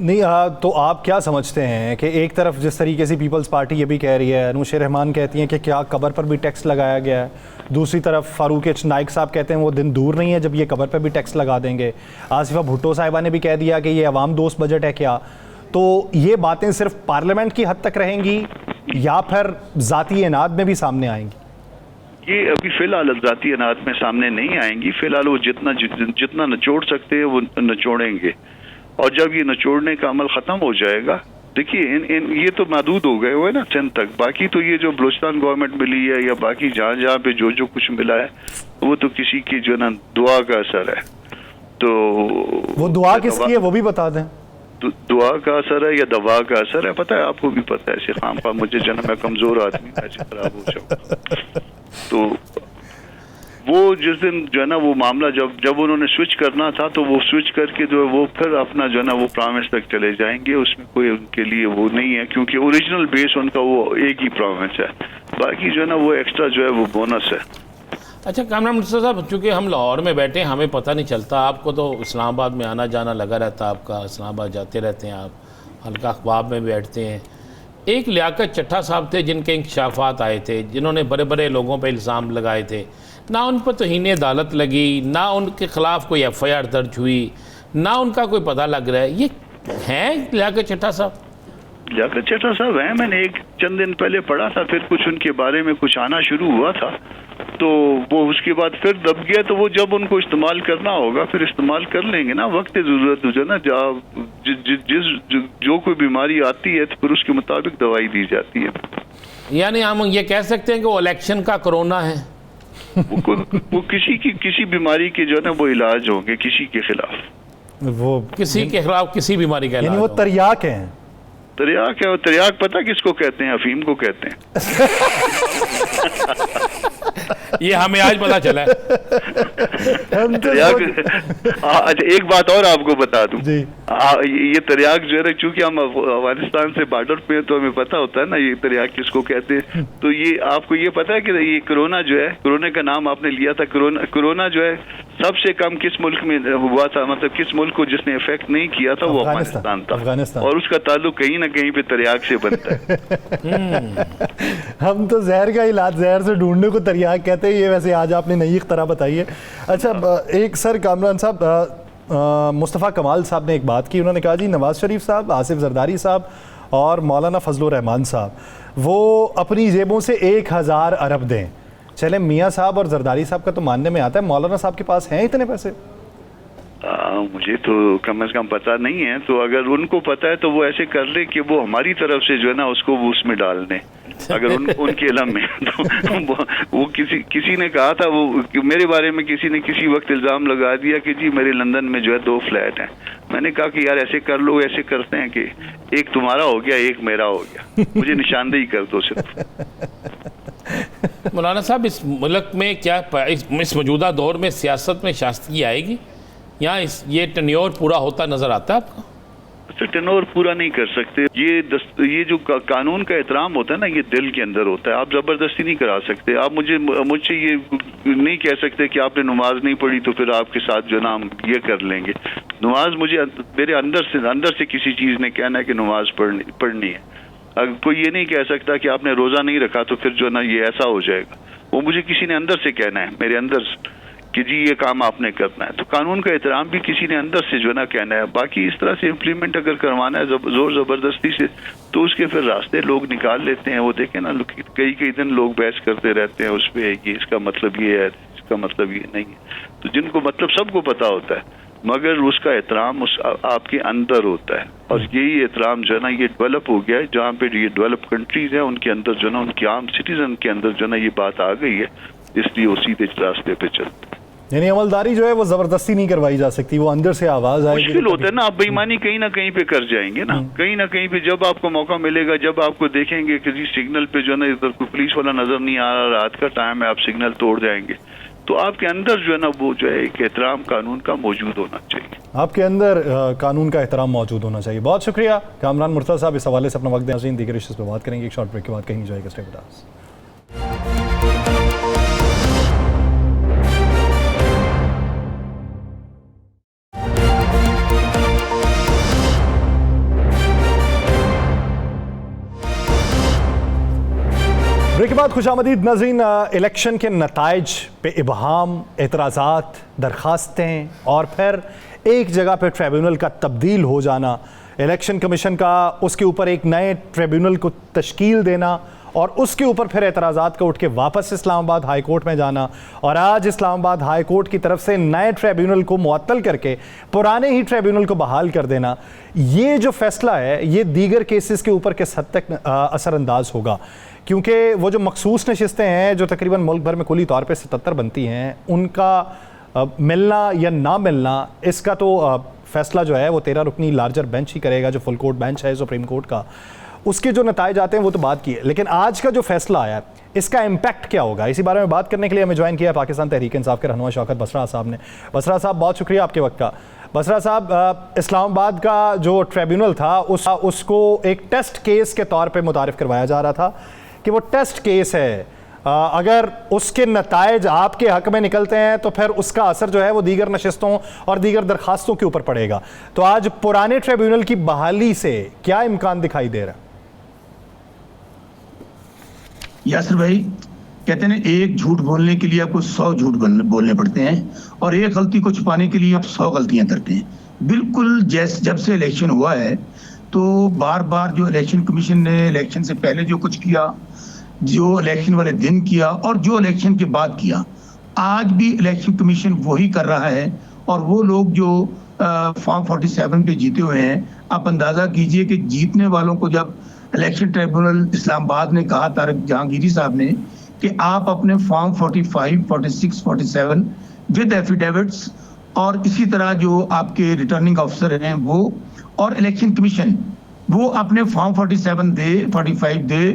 नहीं, तो आप क्या समझते हैं कि एक तरफ जिस तरीके से पीपल्स पार्टी ये भी कह रही है, अनुशे रहमान कहती हैं कि क्या कबर पर भी टैक्स लगाया गया है, दूसरी तरफ फारूक एच नाइक साहब कहते हैं वो दिन दूर नहीं है जब ये कबर पर भी टैक्स लगा देंगे, आसिफा भुट्टो साहिबा ने भी कह दिया कि ये अवाम दोस्त बजट है। क्या तो ये बातें सिर्फ पार्लियामेंट की हद तक रहेंगी या फिर ज़ाती इनाद में भी सामने आएंगी? ये अभी फिलहाल ज़ाती इनाद में सामने नहीं आएंगी। फिलहाल वो जितना निचोड़ सकते हैं वो निचोड़ेंगे, और जब ये निचोड़ने का अमल ख़त्म हो जाएगा, देखिए ये तो महदूद हो गए हुए ना सिंध तक, बाकी तो ये जो बलूचिस्तान गवर्नमेंट मिली है या बाकी जहाँ पे जो कुछ मिला है वो तो किसी की जो ना दुआ का असर है। तो वो दुआ किसकी है वो भी बता दें। दुआ का असर है या दवा का असर है, पता है आपको भी पता है, ऐसे खामखा मुझे जन्म मैं कमज़ोर आदमी खराब हो जाऊँ। तो वो जिस दिन जो है ना वो मामला जब उन्होंने स्विच करना था तो वो स्विच करके जो है वो फिर अपना जो है ना वो प्रॉमिस तक चले जाएंगे, उसमें कोई उनके लिए वो नहीं है, क्योंकि ओरिजिनल बेस उनका वो एक ही प्रॉमिस है, बाकी जो है ना वो एक्स्ट्रा जो है वो बोनस है। अच्छा कामरान मुर्तज़ा साहब, चूँकि हम लाहौर में बैठे हैं हमें पता नहीं चलता, आपको तो इस्लामाबाद में आना जाना लगा रहता है, आपका इस्लामाबाद जाते रहते हैं, आप हल्का अखबाब में बैठते हैं। एक लियाकत चट्टा साहब थे जिनके इंकशाफात आए थे, जिन्होंने बड़े बड़े लोगों पर इल्ज़ाम लगाए थे, ना उन पर तौहीन अदालत लगी, ना उनके ख़िलाफ़ कोई FIR दर्ज हुई, ना उनका कोई पता लग रहा है, ये हैं लियाकत चट्टा साहब? लियाकत चट्टा साहब हैं, मैंने एक चंद दिन पहले पढ़ा था, फिर कुछ उनके बारे में कुछ आना शुरू हुआ था, तो वो उसके बाद फिर दब गया, तो वो जब उनको इस्तेमाल करना होगा फिर इस्तेमाल कर लेंगे ना, वक्त ज़रूरत जो ना जो कोई बीमारी आती है तो फिर उसके मुताबिक दवाई दी जाती है। यानी हम ये कह सकते हैं कि वो इलेक्शन का कोरोना है। वो किसी बीमारी के जो है ना वो इलाज होंगे, किसी के खिलाफ, वो किसी के खिलाफ किसी बीमारी का इलाज, यानी वो तरियाक हैं। तरियाक है, तरियाक पता किसको कहते हैं? अफीम को कहते हैं। ये हमें आज पता चला है। अच्छा एक बात और आपको बता दूं, ये तरियाक जो है चूंकि हम अफगानिस्तान से बॉर्डर पे हैं तो हमें पता होता है ना ये तरियाक किसको कहते हैं। तो ये आपको ये पता है कि ये कोरोना जो है, कोरोना का नाम आपने लिया था, कोरोना जो है सबसे कम किस मुल्क में हुआ था, मतलब किस मुल्क को जिसने इफेक्ट नहीं किया था, वो अफगानिस्तान था, और उसका ताल्लुक कहीं ना कहीं पे तरियाक से बनता है। हम तो जहर का इलाज जहर से ढूंढने को तरियाक कहते हैं, ये वैसे आज आपने नई तरह बताई है। अच्छा एक सर कामरान साहब, मुस्तफ़ा कमाल साहब ने एक बात की, उन्होंने कहा जी नवाज शरीफ साहब, आसिफ जरदारी साहब और मौलाना फजलुर रहमान साहब वो अपनी जेबों से 1000 अरब दें। चले मियाँ साहब और जरदारी साहब का तो मानने में आता है, मौलाना साहब के पास हैं इतने पैसे? मुझे तो कम से कम पता नहीं है, तो अगर उनको पता है तो वो ऐसे कर ले कि वो हमारी तरफ से जो है ना उसको वो उसमें डाल दें, अगर उनके इलम में तो वो किसी ने कहा था, वो मेरे बारे में किसी ने किसी वक्त इल्ज़ाम लगा दिया कि जी मेरे लंदन में जो है 2 फ्लैट हैं। मैंने कहा कि यार ऐसे कर लो, ऐसे करते हैं कि एक तुम्हारा हो गया, एक मेरा हो गया, मुझे निशानदेही कर दो सिर्फ। मौलाना साहब, इस मुल्क में क्या इस मौजूदा दौर में सियासत में शास्तगी आएगी? यहाँ ये टेन्योर पूरा होता नजर आता है आपको? तो टेन्योर पूरा नहीं कर सकते। ये जो कानून का एहतराम होता है ना, ये दिल के अंदर होता है, आप जबरदस्ती नहीं करा सकते। आप मुझसे ये नहीं कह सकते कि आपने नमाज नहीं पढ़ी तो फिर आपके साथ जो ना हम ये कर लेंगे। नमाज मुझे मेरे अंदर से किसी चीज़ ने कहना है कि नमाज पढ़नी है। अगर कोई ये नहीं कह सकता कि आपने रोज़ा नहीं रखा तो फिर जो ना ये ऐसा हो जाएगा, वो मुझे किसी ने अंदर से कहना है, मेरे अंदर से, कि जी ये काम आपने करना है। तो कानून का एहतराम भी किसी ने अंदर से जो ना कहना है। बाकी इस तरह से इम्प्लीमेंट अगर करवाना है जोर ज़बरदस्ती से, तो उसके फिर रास्ते लोग निकाल लेते हैं। वो देखें ना, कई दिन लोग बहस करते रहते हैं उस पर, ये इसका मतलब ये है, इसका मतलब ये नहीं है। तो जिनको मतलब सबको पता होता है, मगर उसका एहतराम आपके अंदर होता है। और यही एहतराम जो है ना ये डेवलप हो गया है, जहाँ पे ये डेवलप कंट्रीज हैं उनके अंदर जो ना, उनके आम सिटीजन के अंदर जो ना ये बात आ गई है, इसलिए वो सीधे रास्ते पे चलते हैं। यानी अमलदारी जो है वो जबरदस्ती नहीं करवाई जा सकती, वो अंदर से आवाज आएगी। मुश्किल होता है ना, आप बेईमानी कहीं ना कहीं पे कर जाएंगे ना, कहीं ना कहीं पे जब आपको मौका मिलेगा, जब आपको देखेंगे कि जी सिग्नल पे जो है ना इधर कोई पुलिस वाला नजर नहीं आ रहा, रात का टाइम है, आप सिग्नल तोड़ जाएंगे, तो आपके अंदर जो है ना वो जो है एक एहतराम कानून का मौजूद होना चाहिए। आपके अंदर कानून का एहतराम मौजूद होना चाहिए। बहुत शुक्रिया कामरान मुर्तज़ा साहब, इस हवाले से अपना वक्त दें। दीगर इश्यूज़ पे बात करेंगे एक शॉर्ट ब्रेक के बाद। कहीं जाएगा, स्टे विद अस। ब्रेक के बाद खुशामदीद नाज़रीन। इलेक्शन के नताइज पे इबहाम, एतराज़ात, दरखास्तें और फिर एक जगह पे ट्रिब्यूनल का तब्दील हो जाना, इलेक्शन कमीशन का उसके ऊपर एक नए ट्रिब्यूनल को तश्कील देना और उसके ऊपर फिर एतराज़ात का उठ के वापस इस्लामाबाद हाई कोर्ट में जाना, और आज इस्लामाबाद हाई कोर्ट की तरफ से नए ट्रिब्यूनल को मुअत्तल करके पुराने ही ट्रिब्यूनल को बहाल कर देना, ये जो फैसला है ये दीगर केसेस के ऊपर किस हद तक असरअंदाज होगा? क्योंकि वो जो मखसूस नशिस्तें हैं जो तकरीबन मुल्क भर में कुली तौर पे 77 बनती हैं, उनका मिलना या ना मिलना, इसका तो फैसला जो है वो 13 रुकनी लार्जर बेंच ही करेगा, जो फुल कोर्ट बेंच है सुप्रीम कोर्ट का। उसके जो नताइज आते हैं वो तो बात की है, लेकिन आज का जो फैसला आया इसका इम्पैक्ट क्या होगा, इसी बारे में बात करने के लिए हमें ज्वाइन किया पाकिस्तान तहरीक इंसाफ के रहनुमा शौकत बसरा साहब ने। बसरा साहब, बहुत शुक्रिया आपके वक्त का। बसरा साहब, इस्लामाबाद का जो ट्रिब्यूनल था उसको एक टेस्ट केस के तौर पर मुतारिफ करवाया जा रहा था कि वो टेस्ट केस है, अगर उसके नताइज आपके हक में निकलते हैं तो फिर उसका असर जो है वो दीगर नशिस्तों और दीगर दरखास्तों के ऊपर पड़ेगा। तो आज पुराने ट्रिब्यूनल की बहाली से क्या इम्कान दिखाई दे रहा है? यासिर भाई, कहते हैं एक झूठ बोलने के लिए आपको 100 झूठ बोलने पड़ते हैं, और एक गलती को छुपाने के लिए आप 100 गलतियां करते हैं। बिल्कुल जब से इलेक्शन हुआ है तो बार बार जो इलेक्शन कमीशन ने इलेक्शन से पहले जो कुछ किया, जो इलेक्शन वाले दिन किया और जो इलेक्शन के बाद किया, आज भी इलेक्शन कमीशन वही कर रहा है। और वो लोग जो फॉर्म 47 पे जीते हुए हैं, आप अंदाजा कीजिए कि जीतने वालों को जब इलेक्शन ट्रिब्यूनल इस्लामाबाद ने कहा, तारिक जहांगीरी साहब ने, कि आप अपने फॉर्म 45, 46, 47 विद एफिडेविट्स और इसी तरह जो आपके रिटर्निंग ऑफिसर हैं वो और इलेक्शन कमीशन वो अपने फॉर्म 47 दे, 45 दे,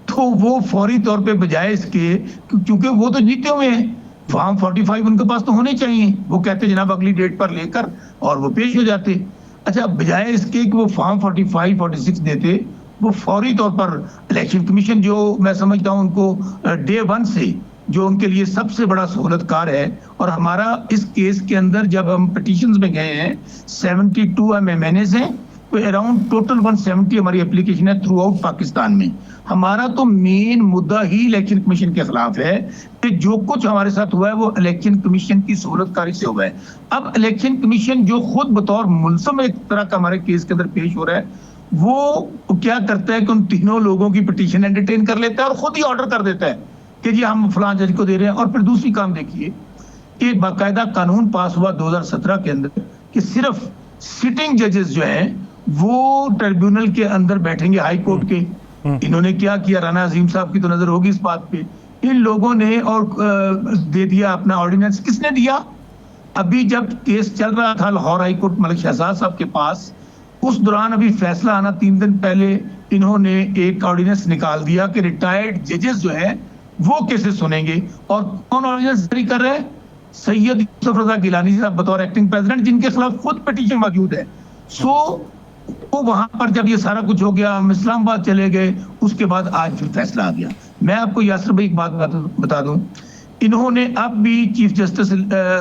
तो वो फौरी तौर पे बजाय इसके, क्योंकि वो तो जीते हुए हैं, फॉर्म 45 उनके पास तो होने चाहिए, वो कहते जनाब अगली डेट पर लेकर और वो पेश हो जाते। अच्छा, बजाय इसके कि वो फॉर्म 45, 46 देते, वो फौरी तौर पर इलेक्शन कमीशन, जो मैं समझता हूँ उनको डे 1 से जो उनके लिए सबसे बड़ा सहूलतकार है। और हमारा इस केस के अंदर जब हम पिटीशंस में गए हैं, 72 MMNAs हैं, तो अराउंड टोटल 170 हमारी एप्लीकेशन है थ्रू आउट पाकिस्तान में। हमारा तो मेन मुद्दा ही इलेक्शन कमीशन के खिलाफ है कि जो कुछ हमारे साथ हुआ है वो इलेक्शन कमीशन की सहूलतकारी से हुआ है। अब इलेक्शन कमीशन जो खुद बतौर मुलज़म एक तरह का हमारे केस के अंदर पेश हो रहा है, वो क्या करता है कि उन तीनों लोगों की पिटीशन एंटरटेन कर लेता है और खुद ही ऑर्डर कर देता है कि जी हम फलां जज को दे रहे हैं। और फिर दूसरी काम देखिए कि बाकायदा कानून पास हुआ 2017 के अंदर कि सिर्फ सिटिंग जजेस जो हैं वो ट्रिब्यूनल के अंदर बैठेंगे, हाई कोर्ट के। इन्होंने क्या किया, राना अजीम साहब की तो नजर होगी इस बात पे, इन लोगों ने और दे दिया अपना ऑर्डिनेंस। किसने दिया? अभी जब केस चल रहा था लाहौर हाई कोर्ट मलिक शहजाद साहब के पास, उस दौरान अभी फैसला आना 3 दिन पहले इन्होंने एक ऑर्डिनेंस निकाल दिया कि रिटायर्ड जजेस जो है वो केसेस सुनेंगे। और कौन ऑर्डिनेंस जारी कर रहे हैं? सैयद यूसुफ रजा गिलानी साहब बतौर एक्टिंग प्रेसिडेंट, जिनके खिलाफ खुद पिटीशन मौजूद है। तो वहां पर जब ये सारा कुछ हो गया, हम इस्लामाबाद चले गए, उसके बाद आज फिर फैसला आ गया। मैं आपको यासर भाई एक बात बता दूं, इन्होंने अब भी चीफ जस्टिस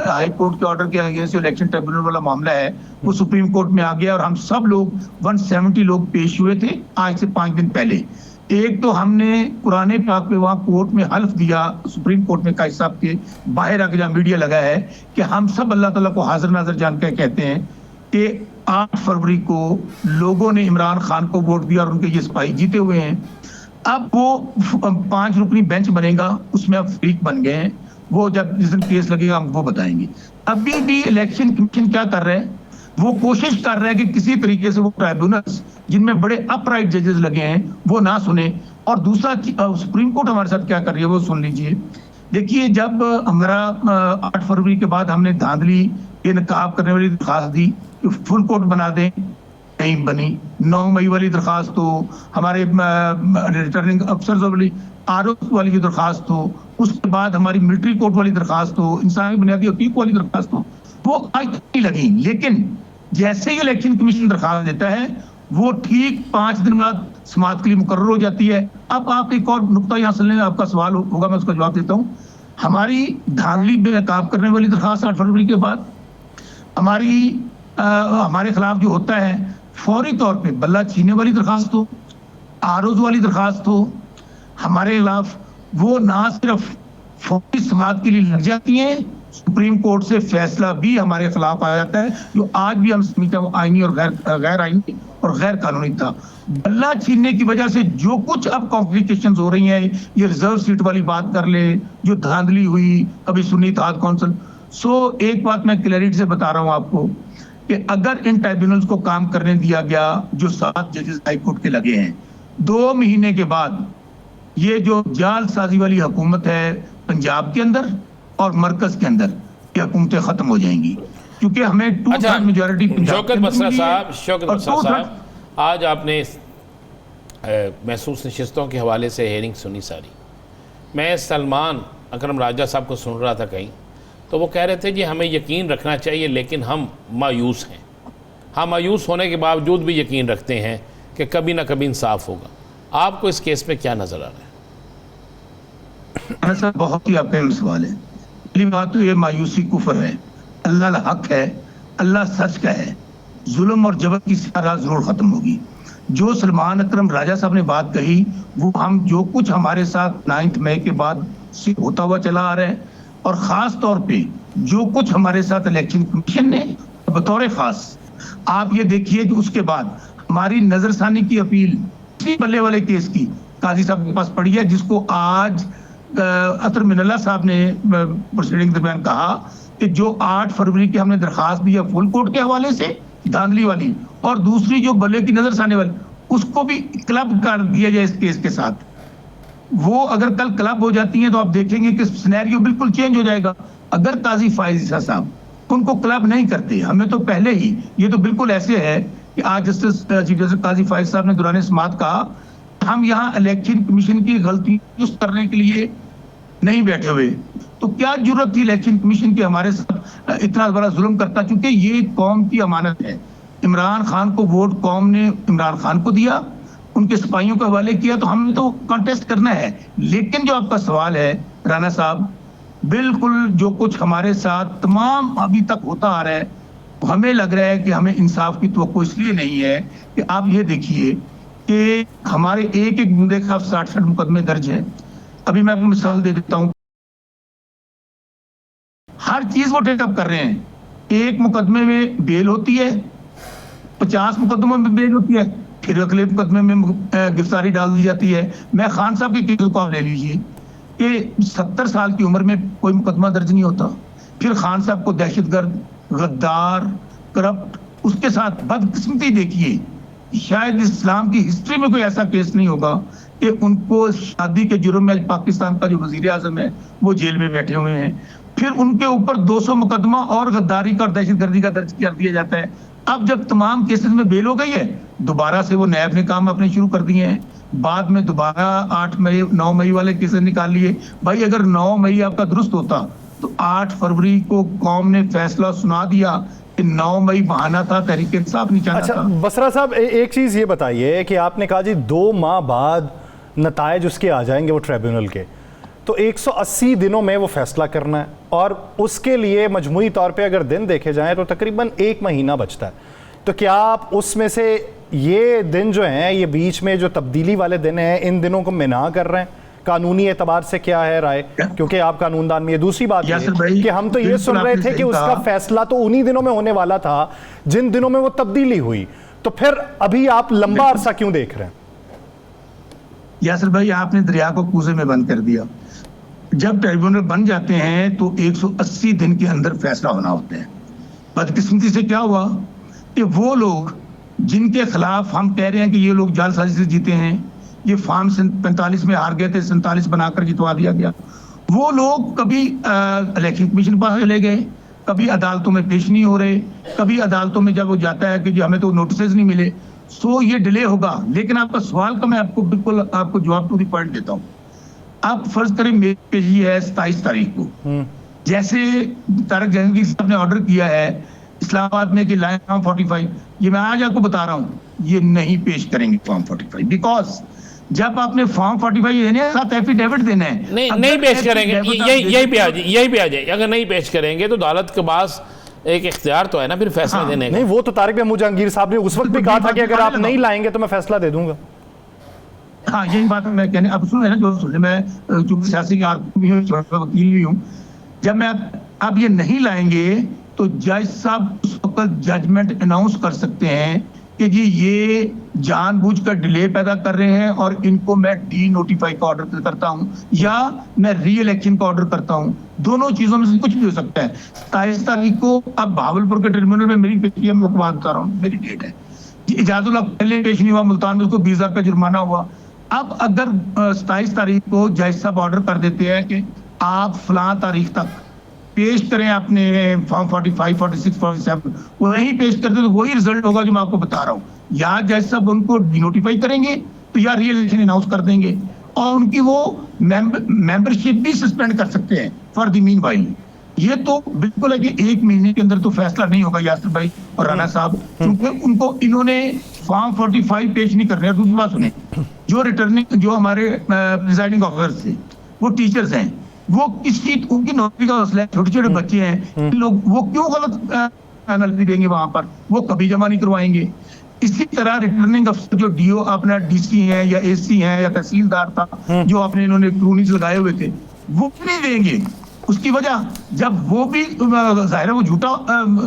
हाई कोर्ट के ऑर्डर के अगेंस्ट इलेक्शन ट्रिब्यूनल वाला मामला है वो सुप्रीम कोर्ट में आ गया, और हम सब लोग 170 लोग पेश हुए थे आज से 5 दिन पहले। एक तो हमने कुरान पाक पे वहां कोर्ट में हल्फ दिया, सुप्रीम कोर्ट में काजी साहब के बाहर आके जहाँ मीडिया लगा है कि हम सब अल्लाह ताला को हाजिर नाजिर जानकर कहते हैं कि 8 फरवरी को लोगों ने इमरान खान को वोट दिया और उनके ये सिपाही जीते हुए हैं। अब वो 5 रुकनी बेंच बनेगा, उसमें अब फरीक बन गए हैं। वो जब जिस दिन केस लगेगा हम वो बताएंगे। अभी भी इलेक्शन कमीशन क्या कर रहे हैं, वो कोशिश कर रहे हैं कि किसी तरीके से वो ट्राइब्यूनल्स जिनमें बड़े अपराइट जजेस लगे हैं वो ना सुने। और दूसरा सुप्रीम कोर्ट हमारे साथ क्या कर रही है वो सुन लीजिए। देखिए, जब हमारा 8 फरवरी के बाद हमने धांधली ये नकाब करने वाली दरखास्त दी कि फुल कोर्ट बना दें, नहीं बनी। 9 मई वाली दरखास्त हो, हमारे रिटर्निंग अफसर वाली आरोप वाली जो दरखास्त हो, उसके बाद हमारी मिलिट्री कोर्ट वाली दरखास्त हो, इंसानी बुनियादी हकूक वाली दरखास्त हो, वो आज तक नहीं लगी। लेकिन जैसे ही इलेक्शन कमीशन दरखास्त देता है वो ठीक 5 दिन बाद समाअत के लिए मुकर्रर हो जाती है। अब आप एक और नुक्ता यहाँ सुनने, आपका सवाल होगा, मैं उसका जवाब देता हूँ। हमारी धांधली बेनकाब करने वाली दरखास्त 8 फरवरी के बाद हमारे खिलाफ जो होता है फौरी तौर पे बल्ला छीनने वाली दरखास्त हो, आरोज वाली दरखास्त हो, हमारे खिलाफ वो ना सिर्फ फौरी समाअत के लिए लग जाती हैं, सुप्रीम कोर्ट से फैसला भी हमारे खिलाफ आ जाता है, जो आज भी हम समझते हैं आईनी और गैर आईनी और गैर कानूनी था। बल्ला छीनने की वजह से जो कुछ अब कॉम्प्लिकेशंस हो रही हैं, ये रिजर्व सीट वाली बात कर ले, जो धांधली हुई अभी सुन्नी इत्तेहाद काउंसिल। एक बात मैं क्लैरिटी से बता रहा हूं आपको कि अगर इन ट्राइब्यूनल्स को काम करने दिया गया जो 7 जजेस हाई कोर्ट के लगे हैं, 2 महीने के बाद ये जो जालसाजी वाली हुकूमत है पंजाब के अंदर और मरकज के अंदर, ये हुकूमतें खत्म हो जाएंगी, क्योंकि हमें 2/3 मेजॉरिटी शौकत बसरा साहब, आज आपने महसूस नशिस्तों के हवाले से हेयरिंग सुनी सारी। मैं सलमान अकरम राजा साहब को सुन रहा था कहीं, तो वो कह रहे थे जी हमें यकीन रखना चाहिए, लेकिन हम मायूस हैं। हम मायूस होने के बावजूद भी यकीन रखते हैं कि कभी ना कभी इंसाफ होगा। आपको इस केस में क्या नजर आ रहा है? सर, बहुत ही आपका सवाल है। पहली बात तो ये मायूसी कुफर है, अल्लाह हक है, अल्लाह सच का है, जुल्म और जबर की सारा जरूर खत्म होगी। जो सलमान अकरम राजा साहब ने बात कही, वो हम जो कुछ हमारे साथ 9 मई के बाद से होता हुआ चला आ रहा है, और खास तौर पे जो कुछ हमारे साथ इलेक्शन कमीशन ने बतौर खास, आप ये देखिए कि उसके बाद हमारी नजरसानी की अपील बल्ले वाले केस की काजी साहब के पास पड़ी है, जिसको आज अतर मिनल्ला साहब ने प्रोसीडिंग के दरमियान कहा कि जो 8 फरवरी की हमने दरखास्त दी है फुल कोर्ट के हवाले से धांधली वाली, और दूसरी जो बल्ले की नजरसानी वाली, उसको भी क्लब कर दिया जाए इस केस के साथ। वो अगर कल क्लब हो जाती हैं तो आप देखेंगे कि सिनेरियो बिल्कुल चेंज हो जाएगा। अगर काजी फाइज ईसा साहब उनको क्लब नहीं करते, हमें तो पहले ही, ये तो बिल्कुल ऐसे है कि आज जस्टिस चीफ जस्टिस काजी फाइज साहब ने दौरान समाअत कहा हम यहाँ इलेक्शन कमीशन की गलती करने के लिए नहीं बैठे हुए, तो क्या जरूरत थी इलेक्शन कमीशन की हमारे साथ इतना बड़ा जुल्म करता, क्योंकि ये कौम की अमानत है। इमरान खान को वोट कौम ने इमरान खान को दिया, उनके सिपाहियों के हवाले किया, तो हमने तो कॉन्टेस्ट करना है। लेकिन जो आपका सवाल है राना साहब, बिल्कुल जो कुछ हमारे साथ तमाम अभी तक होता आ रहा है, हमें लग रहा है कि हमें इंसाफ की तवक्को इसलिए नहीं है कि आप ये देखिए कि हमारे एक एक बंदे के खिलाफ 60 मुकदमे दर्ज है। अभी मैं आपको मिसाल दे देता हूँ, हर चीज वो टेकअप कर रहे हैं। एक मुकदमे में बेल होती है, 50 मुकदमों में बेल होती है, फिर अगले मुकदमे में गिरफ्तारी डाल दी जाती है। मैं खान साहब के केस को आप ले लीजिए कि 70 साल की उम्र में कोई मुकदमा दर्ज नहीं होता, फिर खान साहब को दहशतगर्द, गद्दार, करप्ट, उसके साथ बदकिस्मती देखिए, शायद इस्लाम की हिस्ट्री में कोई ऐसा केस नहीं होगा कि उनको शादी के जुर्म में पाकिस्तान का जो वजीर आजम है वो जेल में बैठे हुए हैं, फिर उनके ऊपर 200 मुकदमा और गद्दारी का और दहशतगर्दी का दर्ज कर दिया जाता है। अब जब तमाम केसेस में बेल हो गई है, दोबारा से वो नए अपने काम अपने शुरू कर दिए हैं। बाद में दोबारा 8 मई 9 मई वाले केसेस निकाल लिए। भाई अगर 9 मई आपका दुरुस्त होता तो 8 फरवरी को कौम ने फैसला सुना दिया कि 9 मई बहाना था, तहरीक इंसाफ नहीं चाहता अच्छा था। बसरा साहब, एक चीज़ ये बताइए कि आपने कहा जी 2 माह बाद नतायज उसके आ जाएंगे वो ट्रिब्यूनल के, तो 180 दिनों में वो फैसला करना है और उसके लिए मजमूई तौर पे अगर दिन देखे जाएं तो तकरीबन 1 महीना बचता है। तो क्या आप उसमें से ये दिन जो हैं, ये बीच में जो तब्दीली वाले दिन हैं, इन दिनों को मिना कर रहे हैं? कानूनी एतबार से क्या है राय, क्योंकि आप कानूनदान में। ये दूसरी बात ये कि हम तो ये सुन रहे थे कि उसका फैसला तो उन्हीं दिनों में होने वाला था जिन दिनों में वो तब्दीली हुई, तो फिर अभी आप लंबा अरसा क्यों देख रहे हैं? यासिर भाई, आपने दरिया को कूजे में बंद कर दिया। जब ट्रिब्यूनल बन जाते हैं तो 180 दिन के अंदर फैसला होना होता है। बदकिस्मती से क्या हुआ कि वो लोग जिनके खिलाफ हम कह रहे हैं कि ये लोग जालसाजी से जीते हैं, ये फॉर्म 45 में हार गए थे, 47 बनाकर जितवा दिया गया, वो लोग कभी इलेक्शन कमीशन पास चले गए, कभी अदालतों में पेश नहीं हो रहे, कभी अदालतों में जब वो जाता है कि जो हमें तो नोटिस नहीं मिले, सो ये डिले होगा। लेकिन आपका सवाल का मैं आपको बिल्कुल आपको जवाब टू द पॉइंट देता हूँ। आप फर्ज करें मेरी पेशी है 27 तारीख को, जैसे तारक जहांगीर साहब ने ऑर्डर किया है इस्लामाबाद में कि लाइन फॉर्म 45, ये मैं आज आपको बता रहा हूँ, ये नहीं पेश करेंगे फॉर्म 45, बिकॉज जब आपने फॉर्म 45 देने हैं साथ एफिडेविट देने हैं, नहीं पेश करेंगे, यही पे आ जाए। अगर नहीं पेश करेंगे तो अदालत के पास एक इख्तियार तो है ना फिर फैसला देने का। नहीं, वो तो तारिक महमूद जहांगीर साहब ने उस वक्त भी कहा था कि अगर आप नहीं लाएंगे तो मैं फैसला दे दूंगा। हाँ, यही बात मैं कहने, अब सुन ना जो सुन, मैं चूंकि सियासी आदमी हूँ, वकील भी हूँ, जब मैं अब ये नहीं लाएंगे तो जज साहब उस वक्त जजमेंट अनाउंस कर सकते हैं कि जी ये जानबूझकर डिले पैदा कर रहे हैं और इनको मैं डी नोटिफाई का ऑर्डर करता हूं या मैं री इलेक्शन का ऑर्डर करता हूं। दोनों चीजों में से कुछ भी हो सकता है। 27 तारीख को अब भावलपुर के ट्रिब्यूनल में मेरी पेशी, मैं बात बता रहा हूँ, मेरी डेट है। इजाजुल्लाह पहले पेश नहीं हुआ, मुल्तान में उसको 20,000 का जुर्माना हुआ। अब अगर 27 तारीख को जज साहब ऑर्डर कर देते हैं कि आप फलां तारीख तक पेश करें अपने फॉर्म 45, 46, 47, वो नहीं पेश करते तो वही रिजल्ट होगा जो मैं आपको बता रहा हूँ। या जज साहब उनको डिनोटिफाई करेंगे तो या री इलेक्शन अनाउंस कर देंगे और उनकी वो मेंबरशिप भी सस्पेंड कर सकते हैं फॉर द मीन वाइल। ये तो बिल्कुल है कि 1 महीने के अंदर तो फैसला नहीं होगा यासिर भाई और राना साहब, क्योंकि उनको इन्होंने फॉर्म 45 पेश नहीं कर रहे हैं। दूसरी बात सुने, जो रिटर्निंग जो हमारे प्रिजाइडिंग ऑफिसर थे वो टीचर्स हैं, वो किसी उनकी नौकरी का मसला है, छोटे छोटे बच्चे हैं, लोग वो क्यों गलत पेनल्टी देंगे वहां पर, वो कभी जमा नहीं करवाएंगे। इसी तरह रिटर्निंग अफसर जो डीओ अपना डीसी है या एसी है या तहसीलदार था जो अपने इन्होंने क्रूनीज लगाए हुए थे, वो नहीं देंगे। उसकी वजह जब वो भी जाहिर है वो झूठा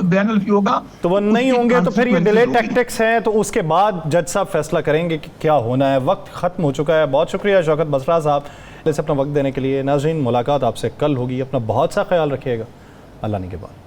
बयान होगा तो वो नहीं होंगे तो फिर ये डिले टैक्टिक्स हैं, तो उसके बाद जज साहब फैसला करेंगे कि क्या होना है। वक्त खत्म हो चुका है। बहुत शुक्रिया शौकत बसरा साहब से अपना वक्त देने के लिए। नाज़रीन, मुलाकात आपसे कल होगी। अपना बहुत सा ख्याल रखिएगा। अल्लाह ने के बाद।